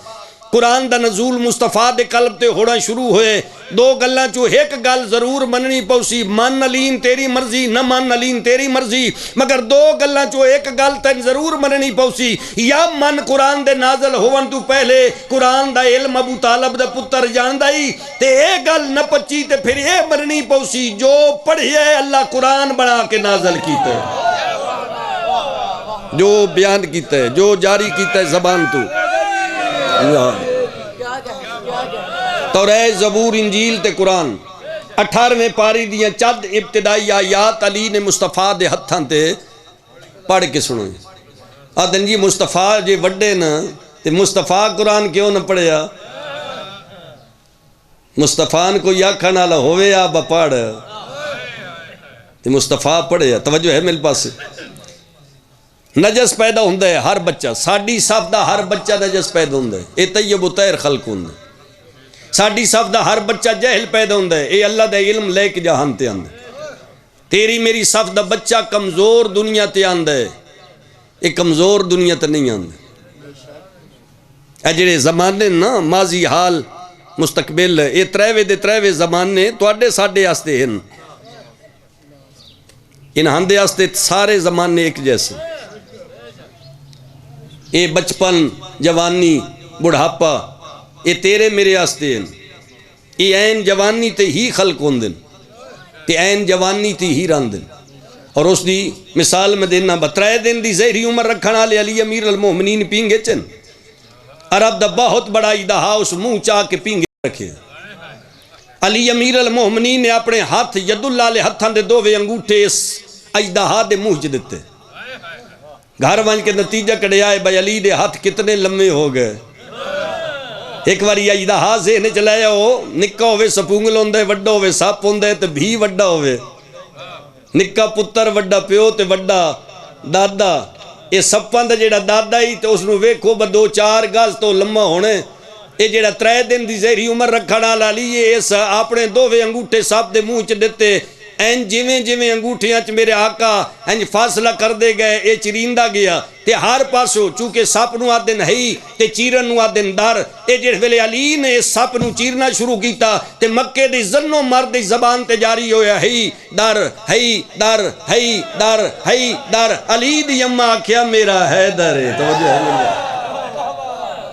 قرآن دا نزول مصطفیٰ دے قلب تے ہونا شروع ہوئے. دو گلاں چو ایک گل ضرور مننی پوسی. من علین تیری مرضی نہ من علین تیری مرضی. مگر دو گلاں چو ایک گل تن ضرور مننی پوسی. یا من قرآن دے نازل ہون تو پہلے قرآن دا علم ابو طالب دا پتر جاندائی تے اے گل نہ پچی تے پھر اے مننی پوسی جو پڑھیا ہے اللہ قرآن بنا کے نازل کیتا ہے. جو بیان کیتا ہے جو جاری کیتا ہے زبان تو. توریت زبور انجیل تے قرآن 18ویں پاری دیاں چند ابتدائی آیات علی نے مصطفیٰ دے ہتھاں تے پڑھ کے سنوئی. آدھن جی مصطفیٰ جے وڈے نا تے مصطفیٰ قرآن کیوں نہ پڑھیا. مصطفیٰ کو یا کھانا لا ہوئے آپ پڑھ تے مصطفیٰ پڑھیا. توجہ ہے میرے پاس. نجس پیدا ہوندہ ہے ہر بچہ. ساڑی صف دا ہر بچہ نجس پیدا ہوندہ ہے. اے طیب و طاہر خلق ہوندہ ہے. ساڑی صف دا ہر بچہ جہل پیدا ہوندہ ہے. اے اللہ دا علم لے کے جہان تے آندہ ہے. تیری میری صف دا بچہ کمزور دنیا تے آندہ ہے. اے کمزور دنیا تے نہیں آندہ. اجڑے زمانے نا ماضی حال مستقبل اے تریوے زمانے تو اڈے ساڑے آستے ہیں. ان ہندے آستے سارے زمانے ایک جیسے. اے بچپن جوانی بڑھاپا اے تیرے میرے آستے ہیں. اے این جوانی تے ہی خلق ہوندن تے این جوانی تے ہی راندن. اور اس دی مثال میں دینا 13 دن دی زہری عمر رکھن والے علی امیر المومنین پینگے چن. عرب دا بہت بڑا اجدہا اس منہ چاہ کے پینگے رکھے. علی امیر المومنین نے اپنے ہاتھ ید اللہ لے ہتھاں دے دووے انگوٹھے اس اجدہا دے منہ چ دتے. گھر وانج کے نتیجہ کڑے آئے بھائی علی دے ہاتھ کتنے لمبے ہو گئے. ایک باری اجدہا ذہن چلایا ہو نکا ہوئے سپونگل ہوندے وڈا ہوئے سپ ہوندے تے بھی وڈا ہوئے. نکا پتر وڈا پیو تے وڈا دادا. اے سپاں دا جیڑا دادا ہی تے اس نو ویکھو با 2-4 گز تو لمبا ہونے. اے جیڑا 3 دن دی زہری عمر رکھن والا علی اس اپنے دووے انگوٹھے سپ دے منہ چ دتے. این جویں انگوٹھیاں چ میرے آقا این فاصلہ کر دے گئے. اے چریندا گیا تے ہر پاسو چونکہ سپ نو آدن ہے تے چیرن نو آدن ڈر. اے جڑے ویلے علی نے اس سپ نو چیرنا شروع کیتا تے مکے دی زنو مرد دی زبان تے جاری ہویا ہے ڈر ہے ڈر ہے ڈر ہے ڈر. علی دی اماں آکھیا میرا حیدر ہے. توجہ ہے میرے.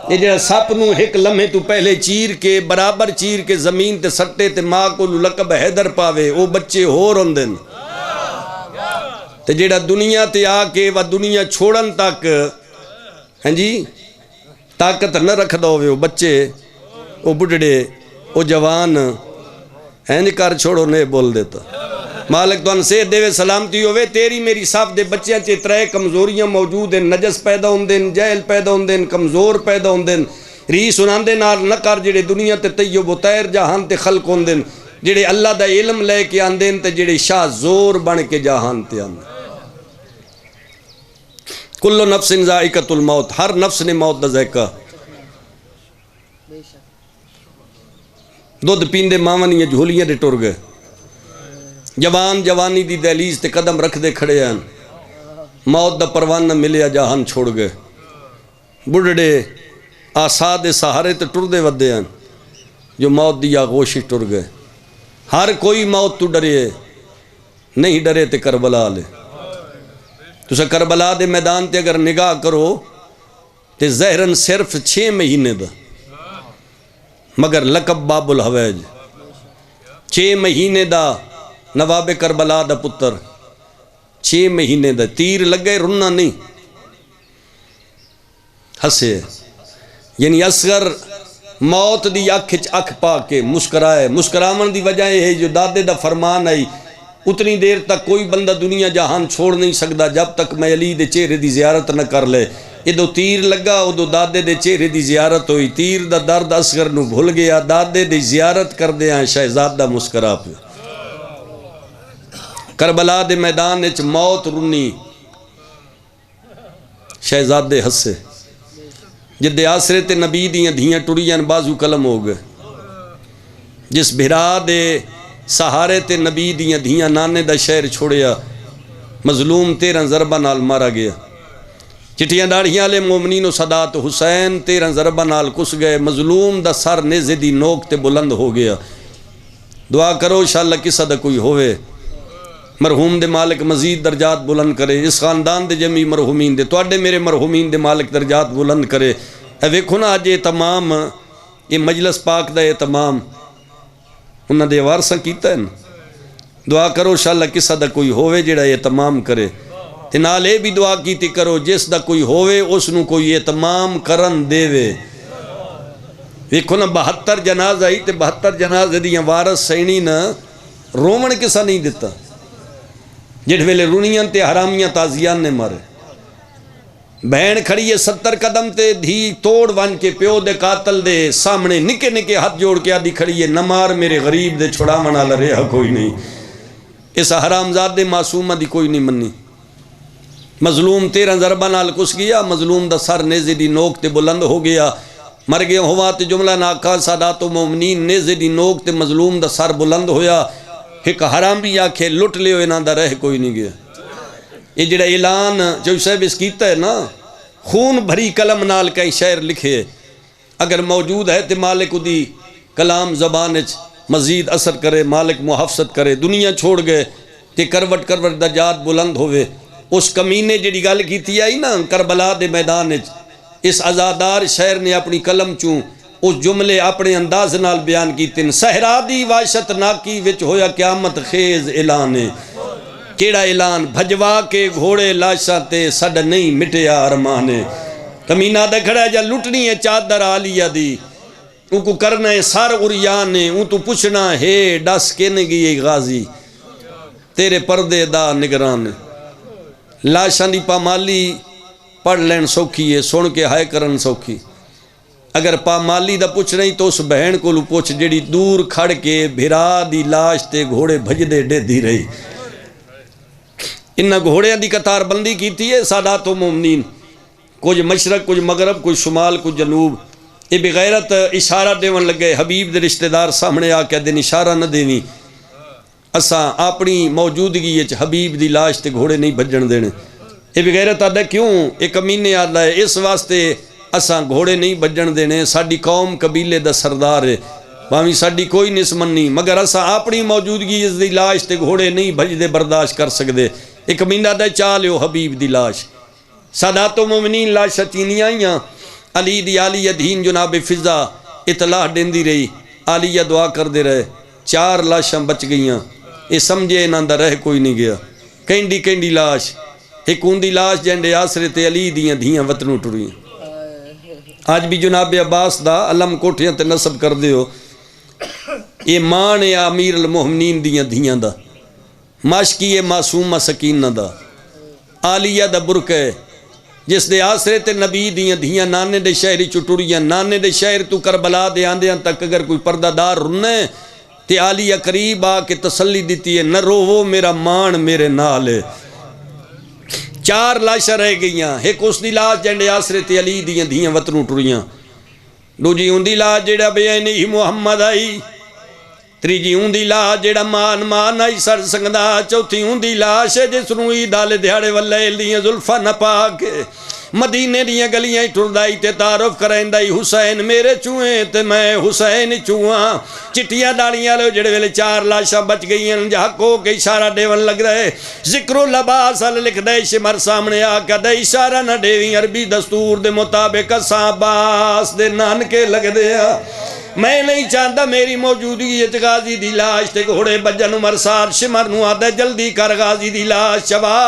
یہ جڑا سپ نو ایک لمحے تو پہلے چیر کے برابر چیر کے زمین تے سٹے تے ماں کو لقب حیدر پاوے او بچے ہور ہوندن. تے جیڑا دنیا تے آ کے و دنیا چھوڑن تک ہاں جی طاقت نہ رکھ دو وہ بچے وہ بڑھڑے وہ جوان ہیں کر چھوڑو نہیں بول دیتا مالک تو انسے دے سلامتی ہوئے تیری میری صاحب دے بچیاں چے ترے کمزوریاں موجود ہیں نجس پیدا ہوں دن جہل پیدا ہوں دن کمزور پیدا ہوں دن ری سنان دے نال نہ کر جڑے دنیا تے طیب و طیر جہان تے خلق ہوں دن جڑے اللہ دا علم لے کے آن دن تے جڑے شاہ زور بن کے جہان تے آن دن کل نفس ذائقۃ الموت ہر نفس نے موت دا ذائقہ دودھ پیندے ماونیاں جھولیاں دے ٹر گئے جوان جوانی دی دہلیز تے قدم رکھ دے کھڑے ہیں موت دا پروان نہ ملیا جہان چھوڑ گئے بڑھڑے آسا دے سہارے تے ٹر دے ودے ہیں جو موت دی آغوشی ٹر گئے ہر کوئی موت تو ڈرے نہیں ڈرے تے کربلا لے تو سا کربلا دے میدان تے اگر نگاہ کرو تے زہرن صرف 6 مہینے دا مگر لقب باب الحویج 6 مہینے دا نواب کربلا دا پتر 6 مہینے دا تیر لگے رننا نہیں ہسے یعنی اصغر موت دی اکھ پا کے مسکرائے مسکرامن دی وجہ ہے جو دادے دا فرمان آئی اتنی دیر تک کوئی بندہ دنیا جہان چھوڑ نہیں سکتا جب تک میں علی دے چہرے دی زیارت نہ کر لے ادو تیر لگا ادو دادے دے چہرے دی زیارت ہوئی تیر دا درد اصغر نو بھول گیا دادے دی زیارت کر دیا شہزادہ مسکرا پہ کربلا دے میدان اچ موت رنی شہزادے ہسے جدے آسرے تے نبی دیاں دھیاں ٹریاں بازو قلم ہو گئے جس بھرا دے سہارے تے نبی دیاں دھیاں نانے دا شہر چھوڑیا مظلوم 13 ضربہ نال مارا گیا چٹیاں داڑھیاں لے مومنین و صدات حسین 13 ضربہ نال کس گئے مظلوم دا سر نیزے دی نوک تے بلند ہو گیا دعا کرو انشاءاللہ کسا دا کوئی ہوئے مرحوم دے مالک مزید درجات بلند کرے اس خاندان دے جمی مرحومین دے توڑے میرے مرحومین دے مالک درجات بلند کرے اے ویکھو نا آج یہ تمام یہ مجلس پاک دا یہ تمام انہاں دے وارثاں کیتا ہے نا دعا کرو انشاءاللہ کسا دا کوئی ہوئے جڑا یہ تمام کرے تے نالے بھی دعا کیتی کرو جس دا کوئی ہوئے اس نو کوئی یہ تمام کرن دے وے ویکھو نا 72 جنازہ ہی تے 72 جنازہ دیاں وارث سینی نا رومن کسا نہیں دیتا جڑ ویلے رونیاں تے حرامیاں تازیان نے مارے بہن کھڑی ہے 70 قدم تے دھی توڑ ون کے پیو دے قاتل دے سامنے نکے نکے ہاتھ جوڑ کے آدھی کھڑی ہے نمار میرے غریب دے چھڑا منا لرہا کوئی نہیں اس حرام زاد دے معصومہ دی کوئی نہیں منی مظلوم 13 ضربہ نال کس گیا مظلوم دا سر نیزے دی نوک تے بلند ہو گیا مر گیا ہوا تے جملہ ناکا سادات و مومنین نیزے دی نوک تے مظلوم دا سر بلند ہویا ایک حرام بھی آکھے لٹ لے ہوئے نا دا رہ کوئی نہیں گیا یہ جڑا اعلان جو صاحب اس کیتا ہے نا خون بھری کلم نال کہیں شعر لکھے اگر موجود ہے تے مالک دی کلام زبان مزید اثر کرے مالک محافظت کرے دنیا چھوڑ گئے تے کروٹ کروٹ درجات بلند ہوئے اس کمینے جڑی گل کیتی آئی نا کربلا دے میدان اس ازادار شعر نے اپنی قلم چوں اس جملے اپنے انداز نال بیان کیتے صحرا دی واشت ناکی وچ ہویا قیامت خیز اعلان کیڑا اعلان بھجوا کے گھوڑے لاشاں تے سڈ نہیں مٹیا ارمانے کمینہ دے کھڑا جا لٹنی ہے چادر عالیہ دی ان کو کرنا ہے سار اریانے ان تو پوچھنا ہے ڈس کینے گئی غازی تیرے پردے دا نگران لاشاں دی پامالی پڑھ لین سوکھی ہے سن کے ہائے کرن سوکھی اگر پامالی دا پوچھ رہی تو اس بہن کو لو پوچھ جڑی دور کھڑ کے بھرا دی لاش تے گھوڑے بھج دے ڈے دی رہی انہاں گھوڑیاں دی قطار بندی کیتی ہے سادات و مومنین کچھ مشرق کچھ مغرب کچھ شمال کچھ جنوب یہ بغیرت اشارہ دیون لگے حبیب دے رشتہ دار سامنے آ کے دن اشارہ نہ دینی اساں اپنی موجودگی وچ حبیب دی لاش تے گھوڑے نہیں بھجن دینے یہ بغیرت آدھا کیوں یہ کمینے آدھا ہے اس واسطے اساں گھوڑے نہیں بھجن دینے ساڈی قوم قبیلے دا سردار ہے باویں ساڈی کوئی نسمن نہیں مگر اساں اپنی موجودگی اس دی لاش تے گھوڑے نہیں بھج دے برداشت کر سکدے ایک کمینہ دے چالیو حبیب دی لاش سادات و مومنین لاش چینیاں آئیاں علی دی عالیہ دین جناب فضا اطلاع دین دی رہی عالیہ دعا کر دے رہے 4 لاشاں بچ گئیاں یہ سمجھے انہاں دا رہ کوئی نہیں گیا کینڈی کینڈی لاش ایک اندی لاش جنڈے آسرے تے علی دیاں دھیاں وطنوں ٹریاں آج بھی جناب عباس دا علم کوٹھیاں تے نصب کر دیو یہ مان یا امیر المومنین دیاں دھیاں دا ماشکی معصومہ سکینہ دا عالیہ دا برکہ جس دے آسرے تے نبی دیاں دھیاں نانے دے شہری چٹوڑیاں نانے دے شہر تو کربلا دے آندیاں تک اگر کوئی پردہ دار رنے تے عالیہ قریب آ کے تسلی دیتی ہے نہ روو میرا مان میرے نال ہے 4 لاشہ رہ گئیاں ایک اس دی لاش جنڈے آسرے تے علی دیاں دھیاں وطنوں ٹریاں دوجی ان دی لاش جیڑا بیانی ہی محمد آئی تریجی ان دی لاش جیڑا مان آئی سر سنگدہ چوتھی ان دی لاش جس روئی دالے دیہاڑے واللیل دیاں ظلفہ نہ پاکے مدینے دیاں گلیاں ٹردائی تے تعارف کرائیں دائی حسین میرے چوئیں تے میں حسین چوئاں چٹیاں داڑیاں لو جڑے ویلے 4 لاشاں بچ گئی ہیں جہاکو کے اشارہ دیون لگ رہے ذکر و لباس لکھ دے شمر سامنے آکا دے اشارہ نہ دیویں عربی دستور دے مطابق صحاباس دے نانکے لگ دیا میں نہیں چاہتا میری موجودگی ات غازی دی لاش تے گھوڑے بجن عمر سار شمر نو آدھے جلدی کر غازی دی لاش چوا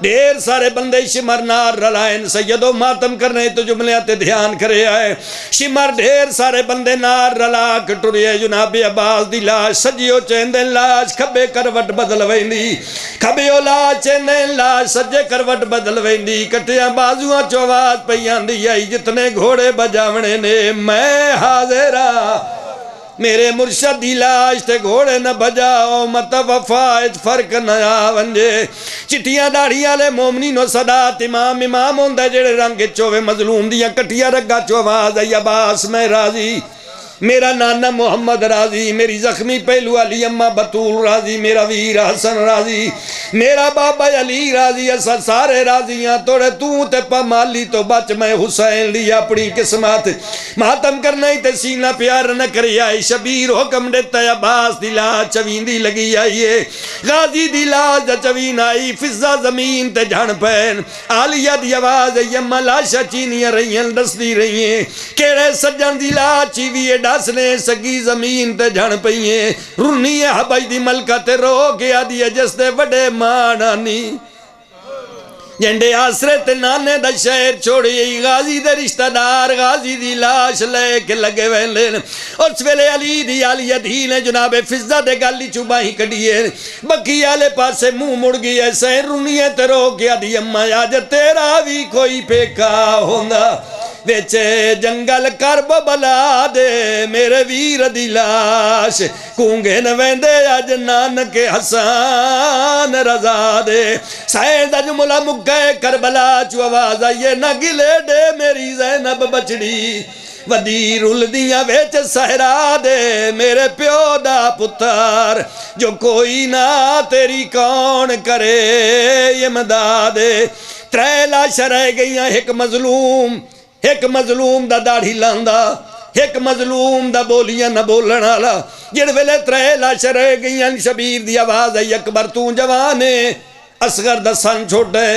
ڈھیر سارے بندے شمر نار رلائن سیدو ماتم کرنے تو جملے تے دھیان کرے آئے شمر ڈھیر سارے بندے نار رلا کٹوریے جناب عباس دی لاش سجیو چیندے لاش کھبے کروٹ بدل ویندی کھبیو لاش چیندے لاش سجے کروٹ بدل ویندی کٹیاں بازوਆਂ چو آواز پیان دی آئی جتنے گھوڑے بجاونے نے میں حاضرہ میرے مرشد دی لاش تے گھوڑے نہ بجاؤ متوفائد فرق نہ آونجے چٹیاں داڑیاں لے مومنین و صدات امام ہوندے جڑے رنگ چوے مظلوم دیا کٹیا رگا چو آواز آئی عباس میں راضی میرا نانا محمد راضی میری زخمی پہلو علی اماں بطول راضی میرا ویر حسن راضی میرا بابا علی راضی اسد سارے راضیاں توڑے تے پا مالی تو بچ میں حسین لیا اپنی قسمت ماتم کرنا ہی تے سینہ پیار نہ کری آئی شبیر حکم دیتا ہے عباس دی لاش چوین دی لگی آئیے غازی دی لاش دا چوین آئی فضا زمین تے جھن پین عالیہ دی آواز یمہ لاشا چینیاں رہیاں دس دی رہیاں کیڑے سجن دی لاش چیویے ڈاسنے سگی زمین تے جھن پئیے رنی حبائی دی ملکہ تے رو گیا دیئے جس دے وڈے مانانی جنڈے آسرے تے نانے دا شہر چھوڑی غازی دے رشتہ دار غازی دی لاش لے کے لگے ویلے اور سویلے علی دی عالیہ دھینے جناب فضہ دے گالی چوباہی کڑیے بکی آلے پاسے منہ مڑ گئی ایسے رنیے تے رو گیا دی اممہ آج تیرا بھی کوئی پیکا ہوندہ ویچے جنگل کرب بلا دے میرے ویر دی لاش کونگے نویندے آج نانک حسان رضا دے سائدہ جملہ مکہ کربلا چو آواز آئیے نہ گلے دے میری زینب بچڑی ودیر الدیاں ویچ سہرا دے میرے پیو دا پتر جو کوئی نہ تیری کون کرے یہ مدادے 3 لاش رہ گئیاں ایک مظلوم دا داڑھی لاندا ایک مظلوم دا بولیاں نہ بولن والا جڑ ویلے 3 لاش رہ گئیاں شبیر دی آواز آئی اکبر تو جوانے اصغر دا سن چھوٹے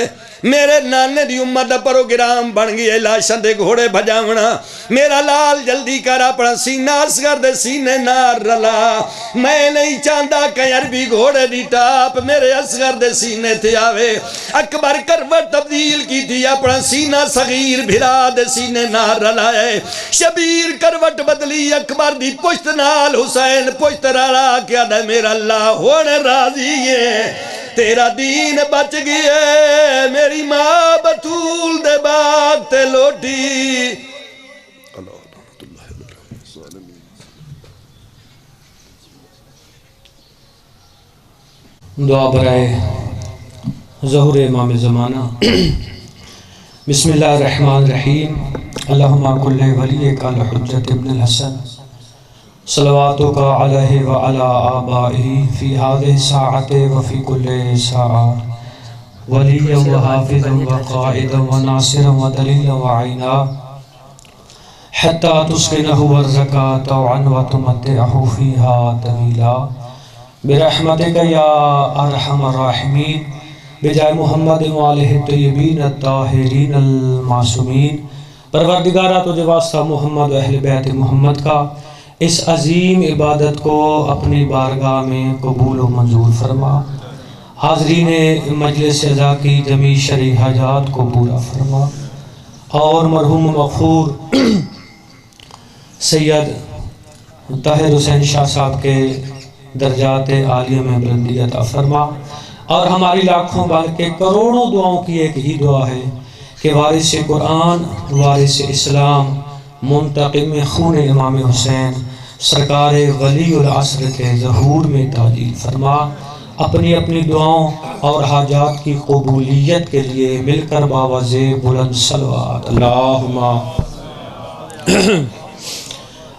میرے نانے دی امت دا پروگرام بن گئی لاشن دے گھوڑے بھجاونا میرا لال جلدی کر اپنا سینہ اصغر دے سینے نار رلا میں نہیں چاہتا کہ عربی گھوڑے دی ٹاپ میرے اصغر دے سینے تھے آوے اکبر کروٹ تبدیل کی تھی اپنا سینہ صغیر بھرا دے سینے نار رلائے شبیر کروٹ بدلی اکبر دی پشت نال حسین پشت رلا کیا دے میرا اللہ ہونے راضی ہے تیرا دین بچ گئے میری ماں بطول دے باغ تے لوٹی دعا برائے ظہور امام زمانہ بسم اللہ الرحمن الرحیم اللہم کل ولیک الحجت ابن الحسن صلواتک علیہ وعلا آبائہ فی هذه الساعة وفی کل ساعة ولیا وحافظا وقائدا وناصرا ودلیلا وعینا حتی تسکنہ ورزکا طوعا وتمتعہ فیہا طویلا برحمتک یا ارحم الراحمین بجائے محمد وآلہ الطیبین الطاہرین المعصومین پروردگارہ تجھے واسطہ محمد و اہل بیت محمد کا اس عظیم عبادت کو اپنی بارگاہ میں قبول و منظور فرما حاضرین مجلس عزا کی جمیع شرعی حاجات کو پورا فرما، اور مرحوم مغفور سید طاہر حسین شاہ صاحب کے درجات عالیہ میں بلندی عطا فرما، اور ہماری لاکھوں بلکہ کروڑوں دعاؤں کی ایک ہی دعا ہے کہ وارث قرآن، وارث اسلام، منتقم خون امام حسین سرکار ولی العصر کے ظہور میں تعجیل فرما۔ اپنی اپنی دعاؤں اور حاجات کی قبولیت کے لیے مل کر باوز بلند صلوات اللہم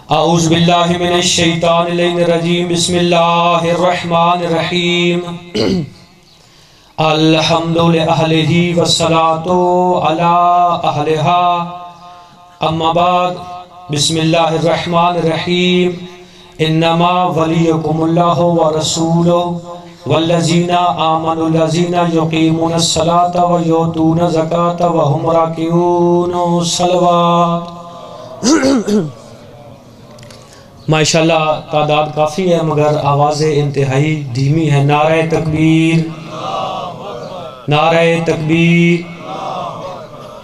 اعوذ باللہ من الشیطان الرجیم، بسم اللہ الرحمن الرحیم، الحمد لأہلہ والصلاة علی اہلہا، اما بعد، بسم اللہ الرحمن الرحیم، انما ولیکم اللہ ورسولہ والذین آمنوا الذین یقیمون الصلاة ویؤتون الزکاة وهم راکعون صلوات۔ ماشاءاللہ تعداد کافی ہے مگر آوازیں انتہائی دھیمی ہے۔ نعرہ تکبیر، نعرہ تکبیر،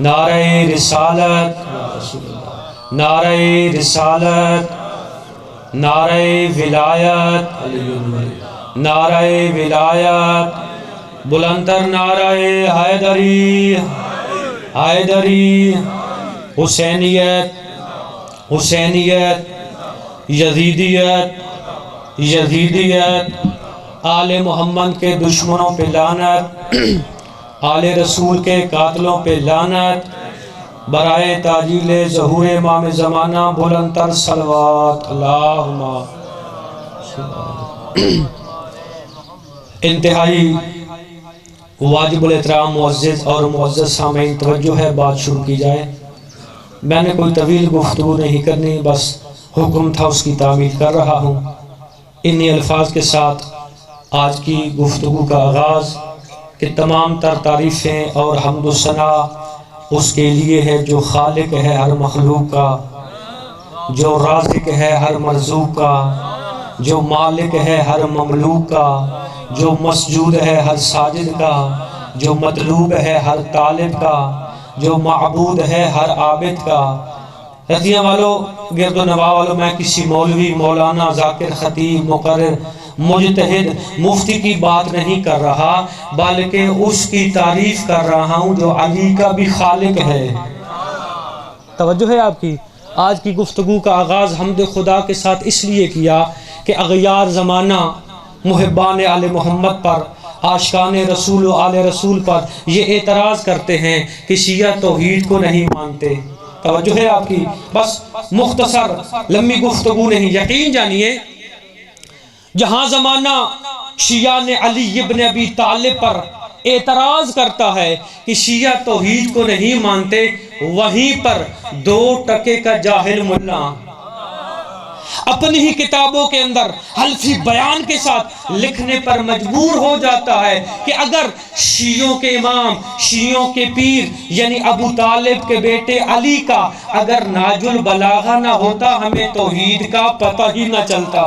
نعرہ رسالت، نعرہ رسالت، نعرہ ولایت، نعرہ ولایت، بلندر نعرہ حیدری، حیدری، حسینیت، حسینیت، یزیدیت، یزیدیت، آل محمد کے دشمنوں پہ لعنت، آل رسول کے قاتلوں پہ لعنت، برائے تعجیل ظہور امام زمانہ بلند تر صلوات اللہم۔ انتہائی واجب الاحترام معزز اور معزز سامعین، توجہ ہے، بات شروع کی جائے۔ میں نے کوئی طویل گفتگو نہیں کرنی، بس حکم تھا اس کی تعمیل کر رہا ہوں۔ انہی الفاظ کے ساتھ آج کی گفتگو کا آغاز کہ تمام تر تعریفیں اور حمد و ثنا اس کے لیے ہے جو خالق ہے ہر مخلوق کا، جو رازق ہے ہر مرزوق کا، جو مالک ہے ہر مملوک کا، جو مسجود ہے ہر ساجد کا، جو مطلوب ہے ہر طالب کا، جو معبود ہے ہر عابد کا۔ رضیہ والو، گرد و نواح والو، میں کسی مولوی، مولانا، ذاکر، خطیب، مقرر، مجتہد، مفتی کی بات نہیں کر رہا، بلکہ اس کی تعریف کر رہا ہوں جو علی کا بھی خالق ہے۔ توجہ ہے آپ کی؟ آج کی گفتگو کا آغاز حمد خدا کے ساتھ اس لیے کیا کہ اغیار زمانہ محبان آل محمد پر، عاشقان رسول و آل رسول پر یہ اعتراض کرتے ہیں کہ شیعہ توحید کو نہیں مانتے۔ توجہ ہے آپ کی؟ بس مختصر لمبی گفتگو نہیں، یقین جانیے جہاں زمانہ شیعہ نے علی ابن ابی طالب پر اعتراض کرتا ہے کہ شیعہ توحید کو نہیں مانتے، وہیں پر 2 ٹکے کا جاہل ملا اپنی ہی کتابوں کے اندر حلفی بیان کے ساتھ لکھنے پر مجبور ہو جاتا ہے کہ اگر شیعوں کے امام، شیعوں کے پیر یعنی ابو طالب کے بیٹے علی کا اگر ناج البلاغہ نہ ہوتا ہمیں توحید کا پتہ ہی نہ چلتا۔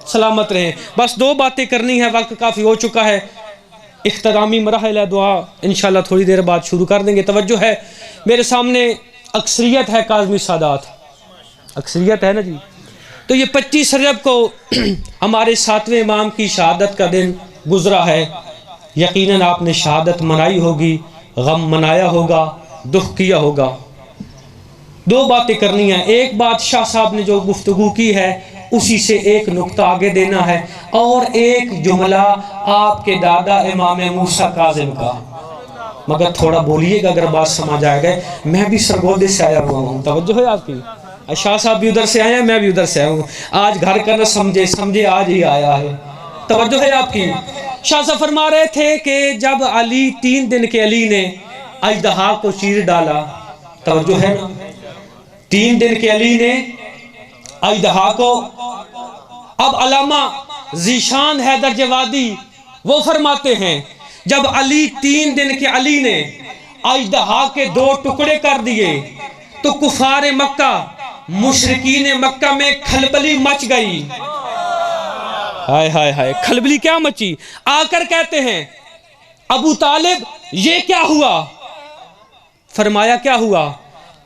سلامت رہیں۔ بس 2 باتیں کرنی ہے، وقت کافی ہو چکا ہے۔ اختتامی مراحل دعا انشاءاللہ تھوڑی دیر بعد شروع کر دیں گے۔ توجہ ہے، میرے سامنے اکثریت ہے کاظمی سادات، اکثریت ہے نا جی۔ تو یہ 25 رجب کو ہمارے 7ویں امام کی شہادت کا دن گزرا ہے۔ یقیناً آپ نے شہادت منائی ہوگی، غم منایا ہوگا، دکھ کیا ہوگا۔ 2 باتیں کرنی ہیں۔ ایک بات شاہ صاحب نے جو گفتگو کی ہے اسی سے ایک نقطہ آگے دینا ہے، اور ایک جملہ آپ کے دادا امام موسیٰ کاظم کا، مگر تھوڑا بولیے گا اگر بات سمجھ آئے گئے۔ میں بھی سرگودے سے آیا ہوا ہوں، توجہ ہے آپ کی؟ شاہ صاحب بھی ادھر سے آئے ہیں، میں بھی ادھر سے آیا ہوں۔ آج گھر کا نہ سمجھے، سمجھے آج ہی آیا ہے۔ توجہ ہے آپ کی؟ شاہ صاحب فرما رہے تھے کہ جب علی 3 دن کے علی نے اژدہا کو چیر ڈالا، توجہ ہے نا، 3 دن کے علی نے اژدہا کو، اب علامہ ذیشان حیدر جوادی وہ فرماتے ہیں جب علی 3 دن کے علی نے اژدہا کے 2 ٹکڑے کر دیے تو کفار مکہ، مشرکین مکہ میں کھلبلی مچ گئی۔ ہائے ہائے ہائے، کھلبلی کیا مچی، آ کر کہتے ہیں ابو طالب یہ کیا ہوا؟ فرمایا کیا ہوا؟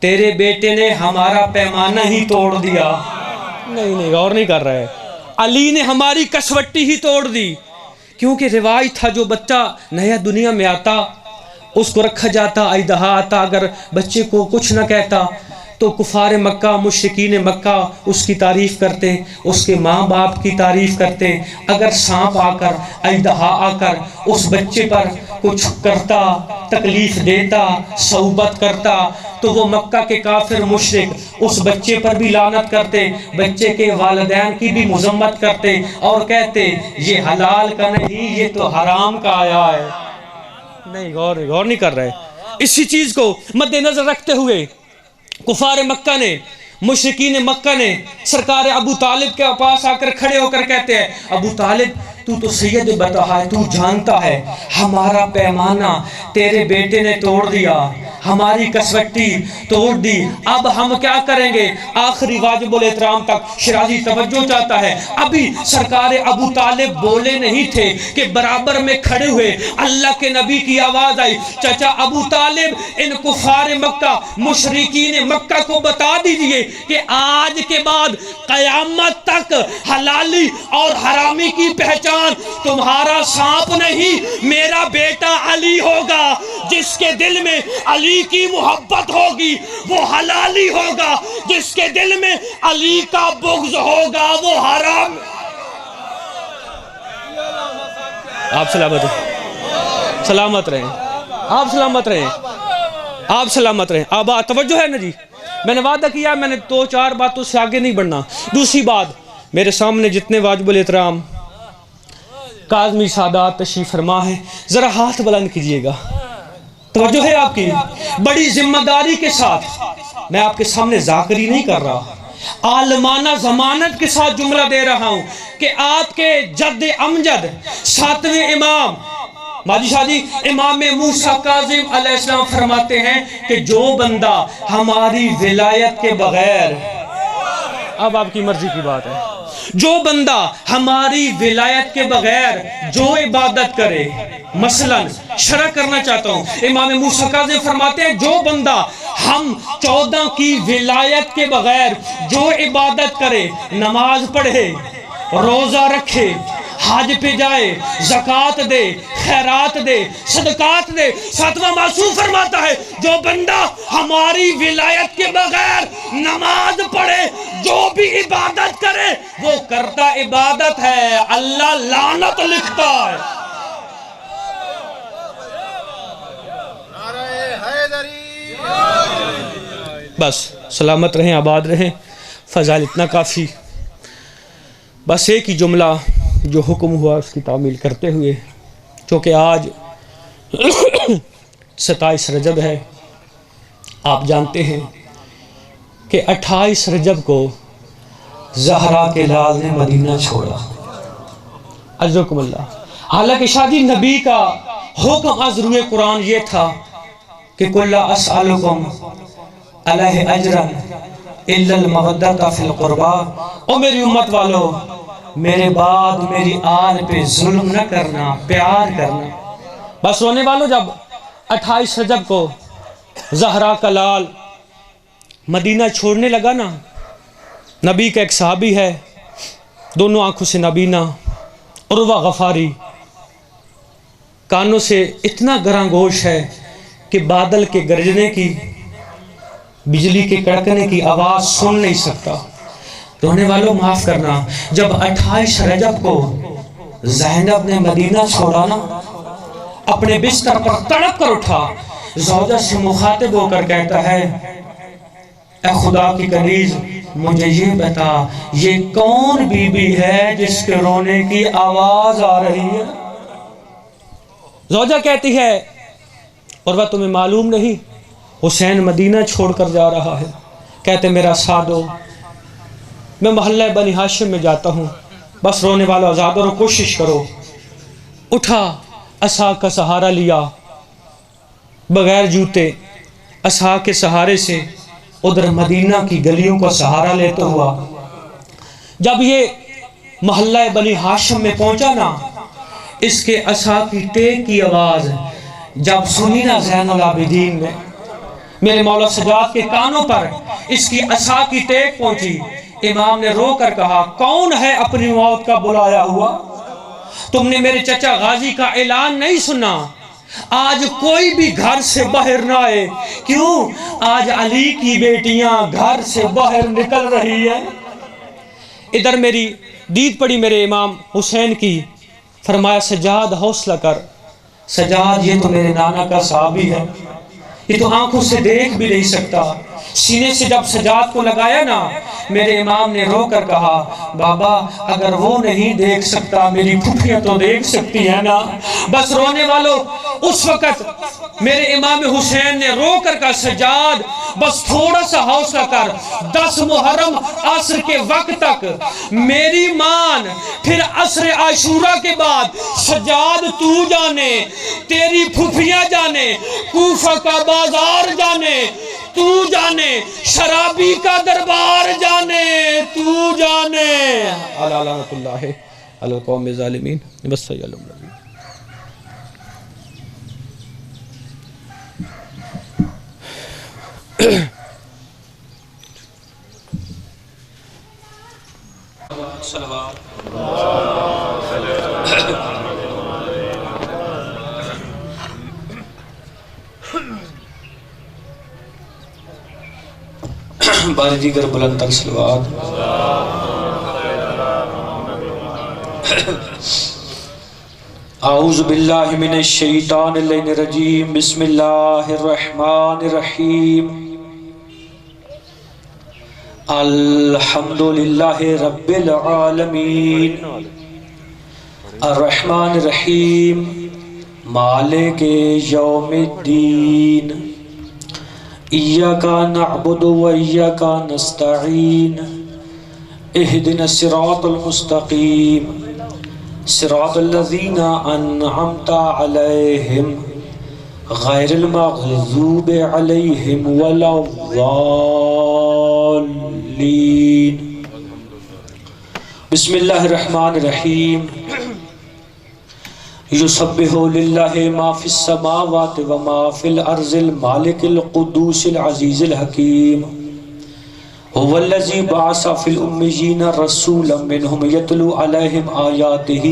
تیرے بیٹے نے ہمارا پیمانہ ہی توڑ دیا۔ نہیں غور نہیں کر رہے، علی نے ہماری کسوٹی ہی توڑ دی۔ کیونکہ رواج تھا جو بچہ نیا دنیا میں آتا اس کو رکھا جاتا، ایدہا آتا، اگر بچے کو کچھ نہ کہتا تو کفار مکہ، مشرکین مکہ اس کی تعریف کرتے، اس کے ماں باپ کی تعریف کرتے۔ اگر سانپ آ کر، ایدہا آ کر اس بچے پر کچھ کرتا، تکلیف دیتا، صحبت کرتا، تو وہ مکہ کے کافر مشرک اس بچے پر بھی لعنت کرتے، بچے کے والدین کی بھی مذمت کرتے اور کہتے یہ حلال کا نہیں، یہ تو حرام کا آیا ہے۔ نہیں غور نہیں کر رہے۔ اسی چیز کو مد نظر رکھتے ہوئے کفار مکہ نے، مشرکین مکہ نے سرکار ابو طالب کے پاس آ کر کھڑے ہو کر کہتے ہیں ابو طالب تو سید بتا ہے، تو جانتا ہے ہمارا پیمانہ تیرے بیٹے نے توڑ دیا، ہماری کسوٹی توڑ دی، اب ہم کیا کریں گے؟ آخری واجب الاحترام تک شیرازی توجہ چاہتا ہے۔ ابھی سرکار ابو طالب بولے نہیں تھے کہ برابر میں کھڑے ہوئے اللہ کے نبی کی آواز آئی، چچا ابو طالب ان کفار مکہ، مشرکین مکہ کو بتا دیجئے کہ آج کے بعد قیامت تک حلالی اور حرامی کی پہچان تمہارا سانپ نہیں، میرا بیٹا علی ہوگا۔ جس کے دل میں علی کی محبت ہوگی وہ حلالی ہوگا، جس کے دل میں علی کا بغض ہوگا وہ حرام۔ آپ سلامت رہیں، سلامت رہیں، آپ سلامت رہیں، آپ سلامت رہیں۔ آبا توجہ ہے نا جی، میں نے وعدہ کیا میں نے 2-4 باتوں سے آگے نہیں بڑھنا۔ دوسری بات، میرے سامنے جتنے واجب الاحترام کاظمی سادات تشریف فرما ہے، ذرا ہاتھ بلند کیجئے گا، توجہ ہے آپ کی؟ بڑی ذمہ داری کے ساتھ میں آپ کے سامنے ذاکری نہیں کر رہا، عالمانہ ضمانت کے ساتھ جملہ دے رہا ہوں کہ آپ کے جد امجد 7ویں امام ماجی شاہ جی امام موسیٰ کاظم علیہ السلام فرماتے ہیں کہ جو بندہ ہماری ولایت کے بغیر، اب آپ کی مرضی کی بات ہے، جو بندہ ہماری ولایت کے بغیر جو عبادت کرے، مثلا شرح کرنا چاہتا ہوں، امام موسیٰ کاظم فرماتے ہیں جو بندہ ہم 14 کی ولایت کے بغیر جو عبادت کرے، نماز پڑھے، روزہ رکھے، حج پہ جائے، زکوٰۃ دے، خیرات دے، صدقات دے، 7واں معصوم فرماتا ہے جو بندہ ہماری ولایت کے بغیر نماز پڑھے، جو بھی عبادت کرے وہ کرتا عبادت ہے، اللہ لعنت لکھتا ہے۔ بس سلامت رہیں، آباد رہیں، فضائل اتنا کافی۔ بس ایک ہی جملہ جو حکم ہوا اس کی تعمیل کرتے ہوئے، چونکہ آج 27 رجب ہے، آپ جانتے ہیں کہ 28 رجب کو زہرا کے لال نے مدینہ چھوڑا، عزکم اللہ۔ حالانکہ شادی نبی کا حکم از روح قرآن یہ تھا کہ کُلَّ أَسْأَلُكُمْ عَلَيْهِ أَجْرًا إِلَّا الْمَوَدَّةَ فِي الْقُرْبَى۔ او میری امت والو، میرے بعد میری آل پہ ظلم نہ کرنا، پیار کرنا۔ بس رونے والو، جب 28 رجب کو زہرا کا لال مدینہ چھوڑنے لگا نا، نبی کا ایک صحابی ہے، دونوں آنکھوں سے نابینا، عروہ غفاری، کانوں سے اتنا گراں گوش ہے کہ بادل کے گرجنے کی، بجلی کے کڑکنے کی آواز سن نہیں سکتا۔ رونے والوں معاف کرنا، جب 28 رجب کو زینب نے مدینہ چھوڑا نا، اپنے بستر پر تڑپ کر اٹھا، زوجہ سے مخاطب ہو کر کہتا ہے اے خدا کی کنیز مجھے یہ بتا یہ کون بی بی ہے جس کے رونے کی آواز آ رہی ہے؟ زوجہ کہتی ہے عروہ تمہیں معلوم نہیں حسین مدینہ چھوڑ کر جا رہا ہے؟ کہتے میرا سادو، میں محلہ بنی ہاشم میں جاتا ہوں، بس رونے والا آزادوں کوشش کرو۔ اٹھا، عصا کا سہارا لیا، بغیر جوتے عصا کے سہارے سے ادھر مدینہ کی گلیوں کا سہارا لیتا ہوا۔ جب یہ محلہ بنی ہاشم میں پہنچا نا، اس کے عصا کی ٹیک کی آواز جب سنی نا زین العابدین نے، میرے مولا سجاد کے کانوں پر اس کی عصا کی ٹیک پہنچی، امام نے رو کر کہا کون ہے اپنی موت کا بلایا ہوا؟ تم نے میرے چچا غازی کا اعلان نہیں سنا؟ آج کوئی بھی گھر سے باہر نہ آئے، کیوں؟ آج علی کی بیٹیاں گھر سے باہر نکل رہی ہیں۔ ادھر میری دید پڑی میرے امام حسین کی، فرمایا سجاد حوصلہ کر، سجاد یہ تو میرے نانا کا صحابی ہے، یہ تو آنکھوں سے دیکھ بھی نہیں سکتا۔ سینے سے جب سجاد کو لگایا نا، میرے امام نے رو کر کہا بابا اگر وہ نہیں دیکھ سکتا میری پھوپھیاں تو دیکھ سکتی ہیں نا۔ بس رونے والوں اس وقت میرے امام حسین نے رو کر کہا سجاد بس تھوڑا سا حوصلہ کر، 10 محرم عصر کے وقت تک میری مان، پھر عصر عاشورہ کے بعد سجاد تو جانے، تیری پھوپھیاں جانے، کوفہ کا بازار جانے، تو جانے، شرابی کا دربار جانے، تو جانے۔ علی لعنت اللہ علی القوم الظالمین۔ بس صلی اللہ علیہ وسلم۔ بار دیگر بلند تر صلوات۔ اعوذ باللہ من الشیطان اللعین الرجیم، بسم اللہ الرحمن الرحیم۔ الحمدللہ رب العالمین، الرحمن الرحیم، مالک یوم الدین، ایاک نعبد و ایاک نستعین، اہدنا الصراط المستقیم، صراط الذین انعمت علیہم غیر المغضوب علیہم ولا الضالین۔ بسم اللہ الرحمن الرحیم۔ یسبح للہ ما فی السماوات و ما فی الارض المالک القدوس العزیز الحکیم، هو الذی بعث فی الامیین رسولا منہم یتلو علیہم آیاتہ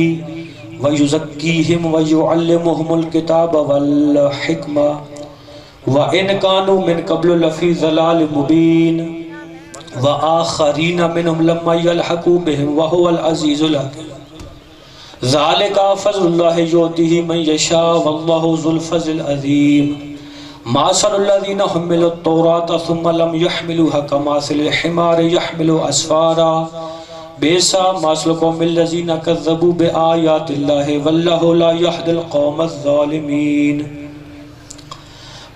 ویزکیہم ویعلمہم الکتاب والحکمہ وَإِنْ كَانُوا مِنْ قَبْلُ لَفِي ضَلَالٍ مُبِينٍ وَآخَرِينَ مِنْهُمْ لَمَّا يَلْحَقُوا بِهِمْ وَهُوَ الْعَزِيزُ الْحَكِيمُ۔ ذَلِكَ فَضْلُ اللَّهِ يُؤْتِيهِ مَن يَشَاءُ وَاللَّهُ ذُو الْفَضْلِ الْعَظِيمِ۔ مَثَلُ الَّذِينَ حُمِّلُوا التَّوْرَاةَ ثُمَّ لَمْ يَحْمِلُوهَا كَمَثَلِ الْحِمَارِ يَحْمِلُ أَسْفَارًا بئس مثل القوم الذين كذبوا بآيات الله والله لا يهدي القوم الظالمين۔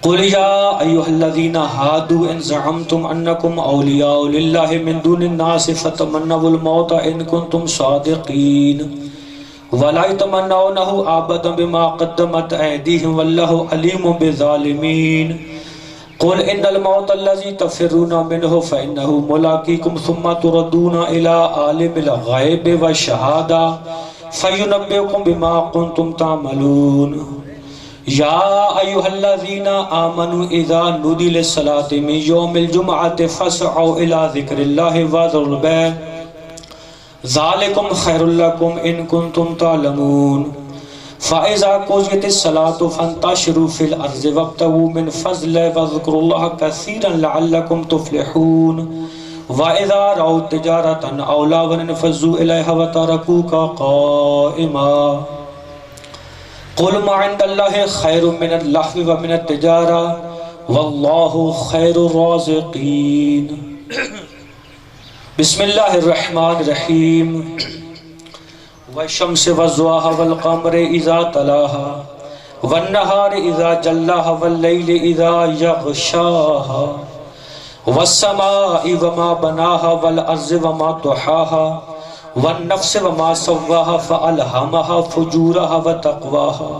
قل يا أيها الذين هادوا إن زعمتم أنكم أولياء لله من دون الناس فتمنوا الموت إن كنتم صادقين ولا يتمنونه أبدا بما قدمت أيديهم والله عليم بالظالمين۔ قل إن الموت الذي تفرون منه فإنه ملاقيكم ثم تردون إلى عالم الغيب والشهادة فينبئكم بما كنتم تعملون۔ يا أيها الذين آمنوا إذا نودي للصلاة من يوم الجمعة فاسعوا إلى ذكر الله وذروا البيع ذلكم خير لكم إن كنتم تعلمون۔ فإذا قضيت الصلاة فانتشروا في الأرض وابتغوا من فضله واذكروا الله كثيرا لعلكم تفلحون۔ وإذا رأوا تجارة أو لهوا انفضوا إليها وتركوك قائما۔ قل ما عند الله خير من اللهو ومن التجارة والله خير الرازقين۔ بسم الله الرحمن الرحيم۔ والشمس وضحاها والقمر إذا تلاها والنهار إذا جلاها والليل إذا يغشاها والسماء وما بناها والأرض وما طحاها والنفس وما سواها فألهمها فجورها وتقواها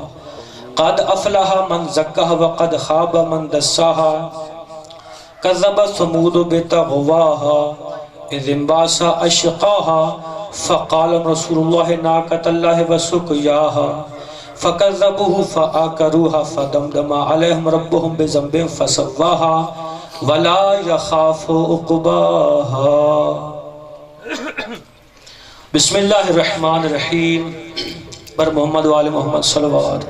قد أفلح من زكاها وقد خاب من دساها كذب ثمود بتغواها اذ انبعث اشقاها فقال رسول الله ناقة الله وسقياها فكذبوه فعقروها فدمدم عليهم ربهم بذنبهم فسواها ولا يخاف عقباها. بسم اللہ الرحمن الرحیم. بر محمد و آل محمد صلوات.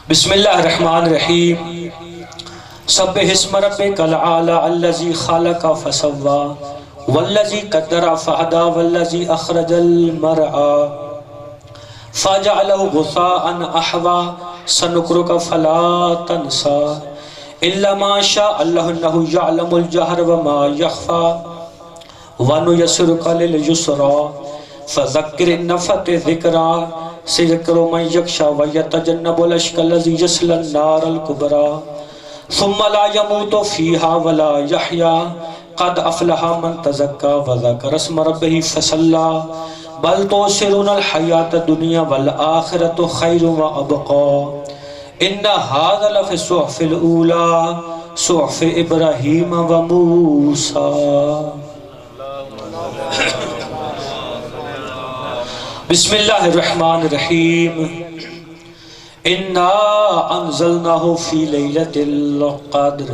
بسم اللہ الرحمن الرحیم. سبح اسم ربک الاعلی الذی خلق فسوى والذی قدر فہدى والذی اخرج المرعى فجعله غثاء احوى سنقرئك فلا تنسى الا ما شاء الله انه يعلم الجهر وما يخفى ونيسرك لليسرى فذكر ان نفعت الذكرى سيذكر من يخشى ويتجنب الاشقى الذي يصلى النار الكبرى ثم لا يموت فيها ولا يحيى قد افلح من تزكى وذكر اسم ربه فصلى بل تؤثرون الحياة الدنيا والآخرة خير وأبقى ان هذا لفی الصحف الاولى صحف ابراہیم و موسیٰ. بسم اللہ الرحمن الرحیم. انا انزلناه في ليلة القدر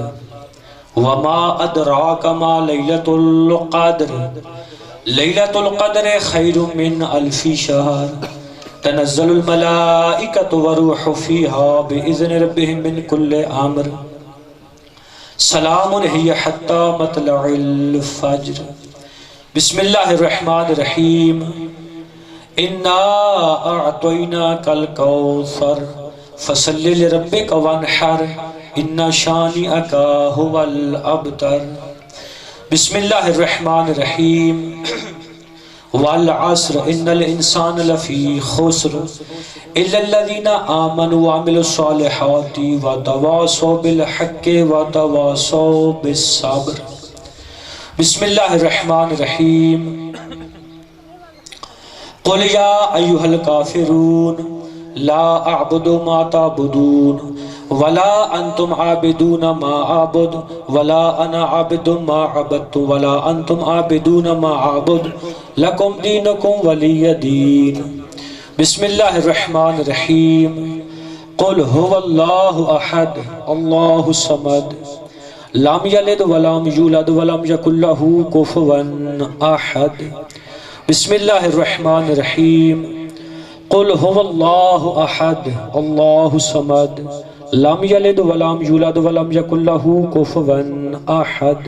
وما ادراك ما ليلة القدر ليلة القدر خير من الف شهر تنزل الملائکۃ والروح فیہا بإذن ربهم من كل امر سلام ہی حتی مطلع الفجر. بسم اللہ الرحمن الرحیم. انا اعطیناک الکوثر فصل لربک وانحر ان شانئک هو الابتر. بسم اللہ الرحمن الرحیم. والعصر ان الانسان لفی خسر الا الذین آمنوا وعملوا الصالحات وتواصوا بالحق وتواصوا بالصبر. بسم اللہ الرحمن الرحیم. قل یا ایھا الکافرون لا اعبد ما تعبدون ولا انتم عابدون ما اعبد ولا انا عابد ما عبدت ولا انتم عابدون ما اعبد لکم دینکم ولی دین. بسم اللہ الرحمن الرحیم. قل هو اللہ احد اللہ الصمد لم یلد ولم یولد ولم یکن لہ کفوا احد. بسم اللہ الرحمن الرحیم. قل هو اللہ احد اللہ الصمد لم یلد ولم یولد ولم یکن لہ کفوا احد.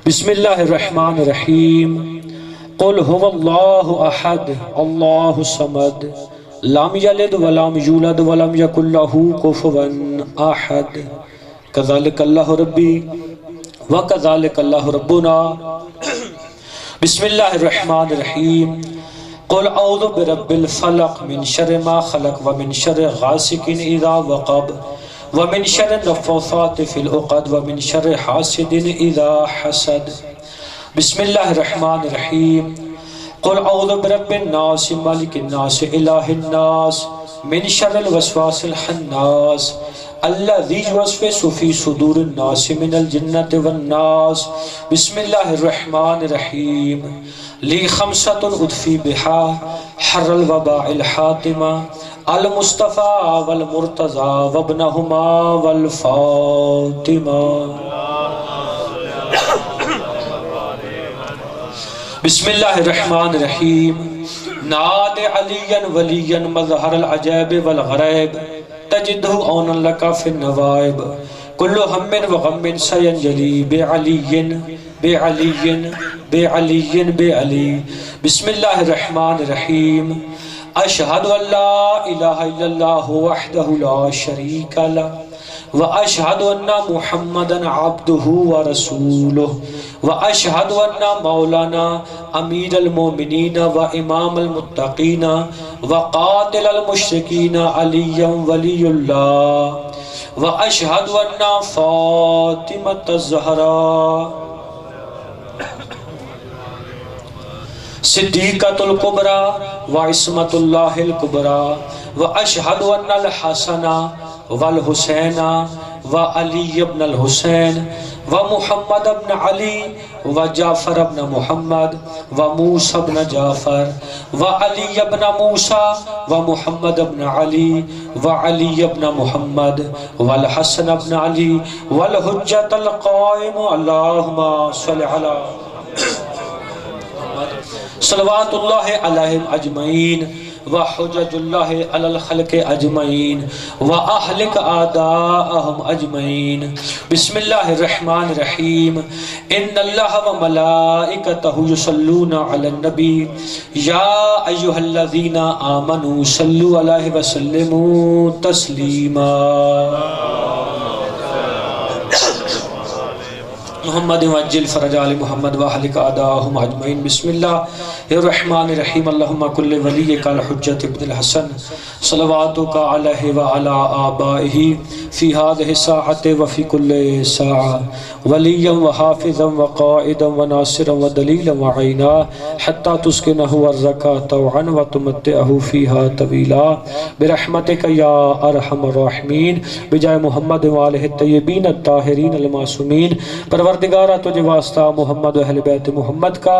بسم اللہ الرحمن الرحیم. قل هو اللہ احد اللہ الصمد لم یلد ولم یولد ولم یکن لہ کفوا احد. کذالک اللہ ربی وکذالک اللہ ربنا. بسم اللہ الرحمن الرحیم. قل اعوذ برب الفلق من شر ما خلق ومن شر غاسق اذا وقب ومن شر النفاثات في العقد ومن شر حاسد اذا حسد. بسم اللہ الرحمن الرحیم. قل اعوذ برب الناس مالک الناس الہ الناس من شر الوسواس الخناس الذي يوسوس في صدور الناس من الجنة والناس. بسم اللہ الرحمن الرحیم. لی خمسة ادفی بها حر الوباء الحاتمہ المصطفى والمرتضى وابنهما والفاطمہ. بسم اللہ الرحمن الرحیم. ناد علیا ولیا مظہر العجائب والغرائب تجدہ اونا لکا فی النوائب کل ہم وغم سینجلی بعلی بعلی بعلی بعلی. بسم اللہ الرحمن الرحیم. اشہد ان لا الہ الا اللہ وحدہ لا شریک لہ واشہد ان محمدا عبدہ ورسولہ واشہد ان مولانا امیر المومنین وامام المتقین وقاتل المشرکین علی ولی اللہ واشہد ان فاطمۃ الزہراء صدیقۃ الکبریٰ وعصمۃ اللہ الکبریٰ واشہد ان الحسن والحسین وعلی ابن الحسین ومحمد ابن علی وجعفر ابن محمد وموسى ابن جعفر وعلی ابن موسیٰ ومحمد ابن علی وعلی ابن محمد والحسن ابن علی والحجة القائم اللہم صلی علی صلوات اللہ علیہم اجمعین وحجج اللہ علی الخلق اجمعین واہلک اعداءہم اجمعین بسم اللہ الرحمن الرحیم ان اللہ وملائکتہ یصلون علی النبی یا ایہا الذین آمنوا صلوا علیہ وسلموا تسلیما محمد وعجل فرج آل محمد واہلک اعداءہم اجمعین بسم اللہ الرحمن الرحیم اللہم کل ولیک الحجۃ ابن الحسن صلواتک علیہ وعلی آبائہ فی هذه الساعة وفی کل ساعة ولیا وحافظا وقائدا وناصرا ودلیلا وعینا حتی تسکنہ ارضک طوعا وتمتعہ فیہا طویلا برحمتک یا ارحم الراحمین بجائے محمد وآلہ الطیبین الطاہرین المعصومین پروردگارہ تجھے واسطہ محمد و اہل بیت محمد کا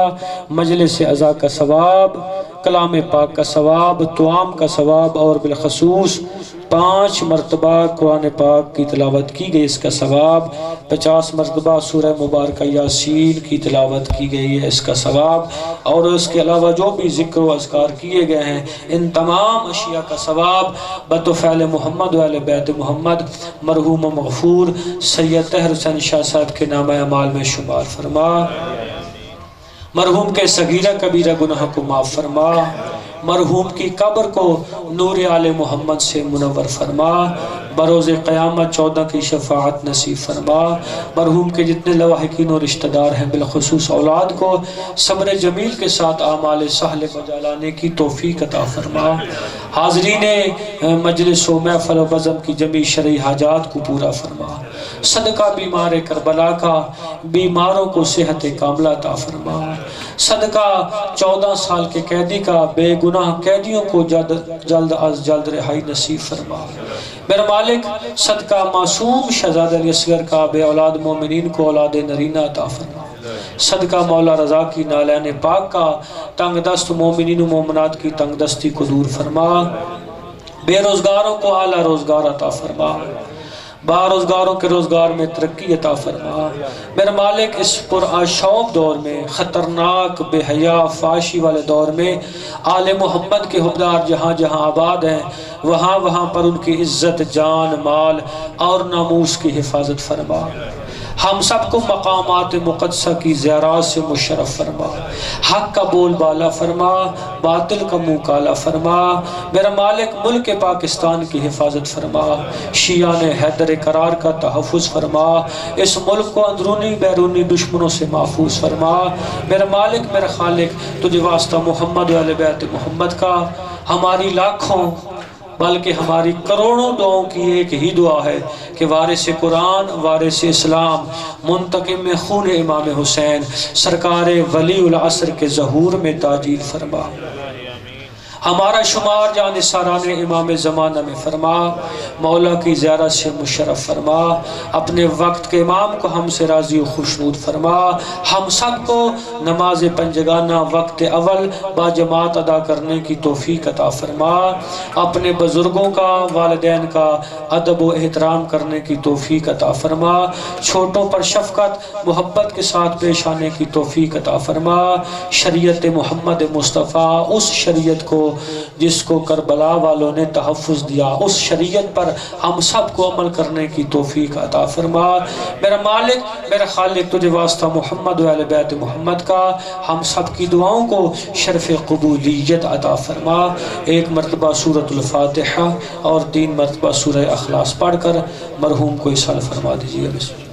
مجلس عزا کا ثواب، کلام پاک کا ثواب، توام کا ثواب اور بالخصوص 5 مرتبہ قرآن پاک کی تلاوت کی گئی اس کا ثواب، 50 مرتبہ سورہ مبارکہ یاسین کی تلاوت کی گئی ہے اس کا ثواب، اور اس کے علاوہ جو بھی ذکر و اذکار کیے گئے ہیں ان تمام اشیاء کا ثواب بطفیل محمد و اہل بیت محمد مرحوم و مغفور سید طاہر حسین شاہ صاحب کے نامہ اعمال میں شمار فرما، مرحوم کے صغیرہ کبیرہ گناہ کو معاف فرما، مرحوم کی قبر کو نور آل محمد سے منور فرما، بروز قیامت 14 کی شفاعت نصیب فرما، مرحوم کے جتنے لواحقین و رشتہ دار ہیں بالخصوص اولاد کو صبر جمیل کے ساتھ اعمال صالحہ بجا لانے کی توفیق عطا فرما، حاضرین مجلس و محفل و بزم کی جمیع شرعی حاجات کو پورا فرما، صدقہ بیمار کربلا کا بیماروں کو صحت کاملہ عطا فرما، صدقہ 14 سال کے قیدی کا بے گناہ قیدیوں کو جلد از جلد رہائی نصیب فرما، میرا مالک صدقہ معصوم شہزادہ علی اصغر کا بے اولاد مومنین کو اولاد نرینہ عطا فرما، صدقہ مولا رضا کی نالین پاک کا تنگ دست مومنین و مومنات کی تنگ دستی کو دور فرما، بے روزگاروں کو اعلیٰ روزگار عطا فرما، باروزگاروں کے روزگار میں ترقی عطا فرما، میرا مالک اس پرآشوب دور میں خطرناک بے حیا فاشی والے دور میں آل محمد کے حبدار جہاں جہاں آباد ہیں وہاں وہاں پر ان کی عزت جان مال اور ناموس کی حفاظت فرما، ہم سب کو مقامات مقدسہ کی زیارات سے مشرف فرما، حق کا بول بالا فرما، باطل کا منہ کالا فرما، میرا مالک ملک پاکستان کی حفاظت فرما، شیعان حیدر قرار کا تحفظ فرما، اس ملک کو اندرونی بیرونی دشمنوں سے محفوظ فرما، میرا مالک میرا خالق تجھے واسطہ محمد و اہل بیت محمد کا ہماری لاکھوں بلکہ ہماری کروڑوں دعاؤں کی ایک ہی دعا ہے کہ وارث قرآن وارث اسلام منتقم خون امام حسین سرکار ولی العصر کے ظہور میں تاجیل فرما، ہمارا شمار جان ساران امام زمانہ میں فرما، مولا کی زیارت سے مشرف فرما، اپنے وقت کے امام کو ہم سے راضی و خوشنود فرما، ہم سب کو نماز پنجگانہ وقت اول با جماعت ادا کرنے کی توفیق عطا فرما، اپنے بزرگوں کا والدین کا ادب و احترام کرنے کی توفیق عطا فرما، چھوٹوں پر شفقت محبت کے ساتھ پیش آنے کی توفیق عطا فرما، شریعت محمد مصطفیٰ اس شریعت کو جس کو کربلا والوں نے تحفظ دیا اس شریعت پر ہم سب کو عمل کرنے کی توفیق عطا فرما، میرا مالک میرا خالق تجھے واسطہ محمد و اہل بیت محمد کا ہم سب کی دعاؤں کو شرف قبولیت عطا فرما، 1 مرتبہ سورۃ الفاتحہ اور 3 مرتبہ سورہ اخلاص پڑھ کر مرحوم کو اصال فرما دیجیے۔ بسم اللہ۔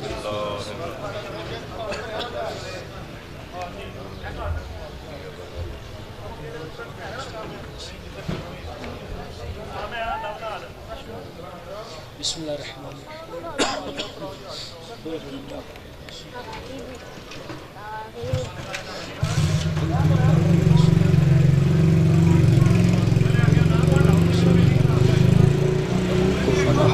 بسم اللہ الرحمن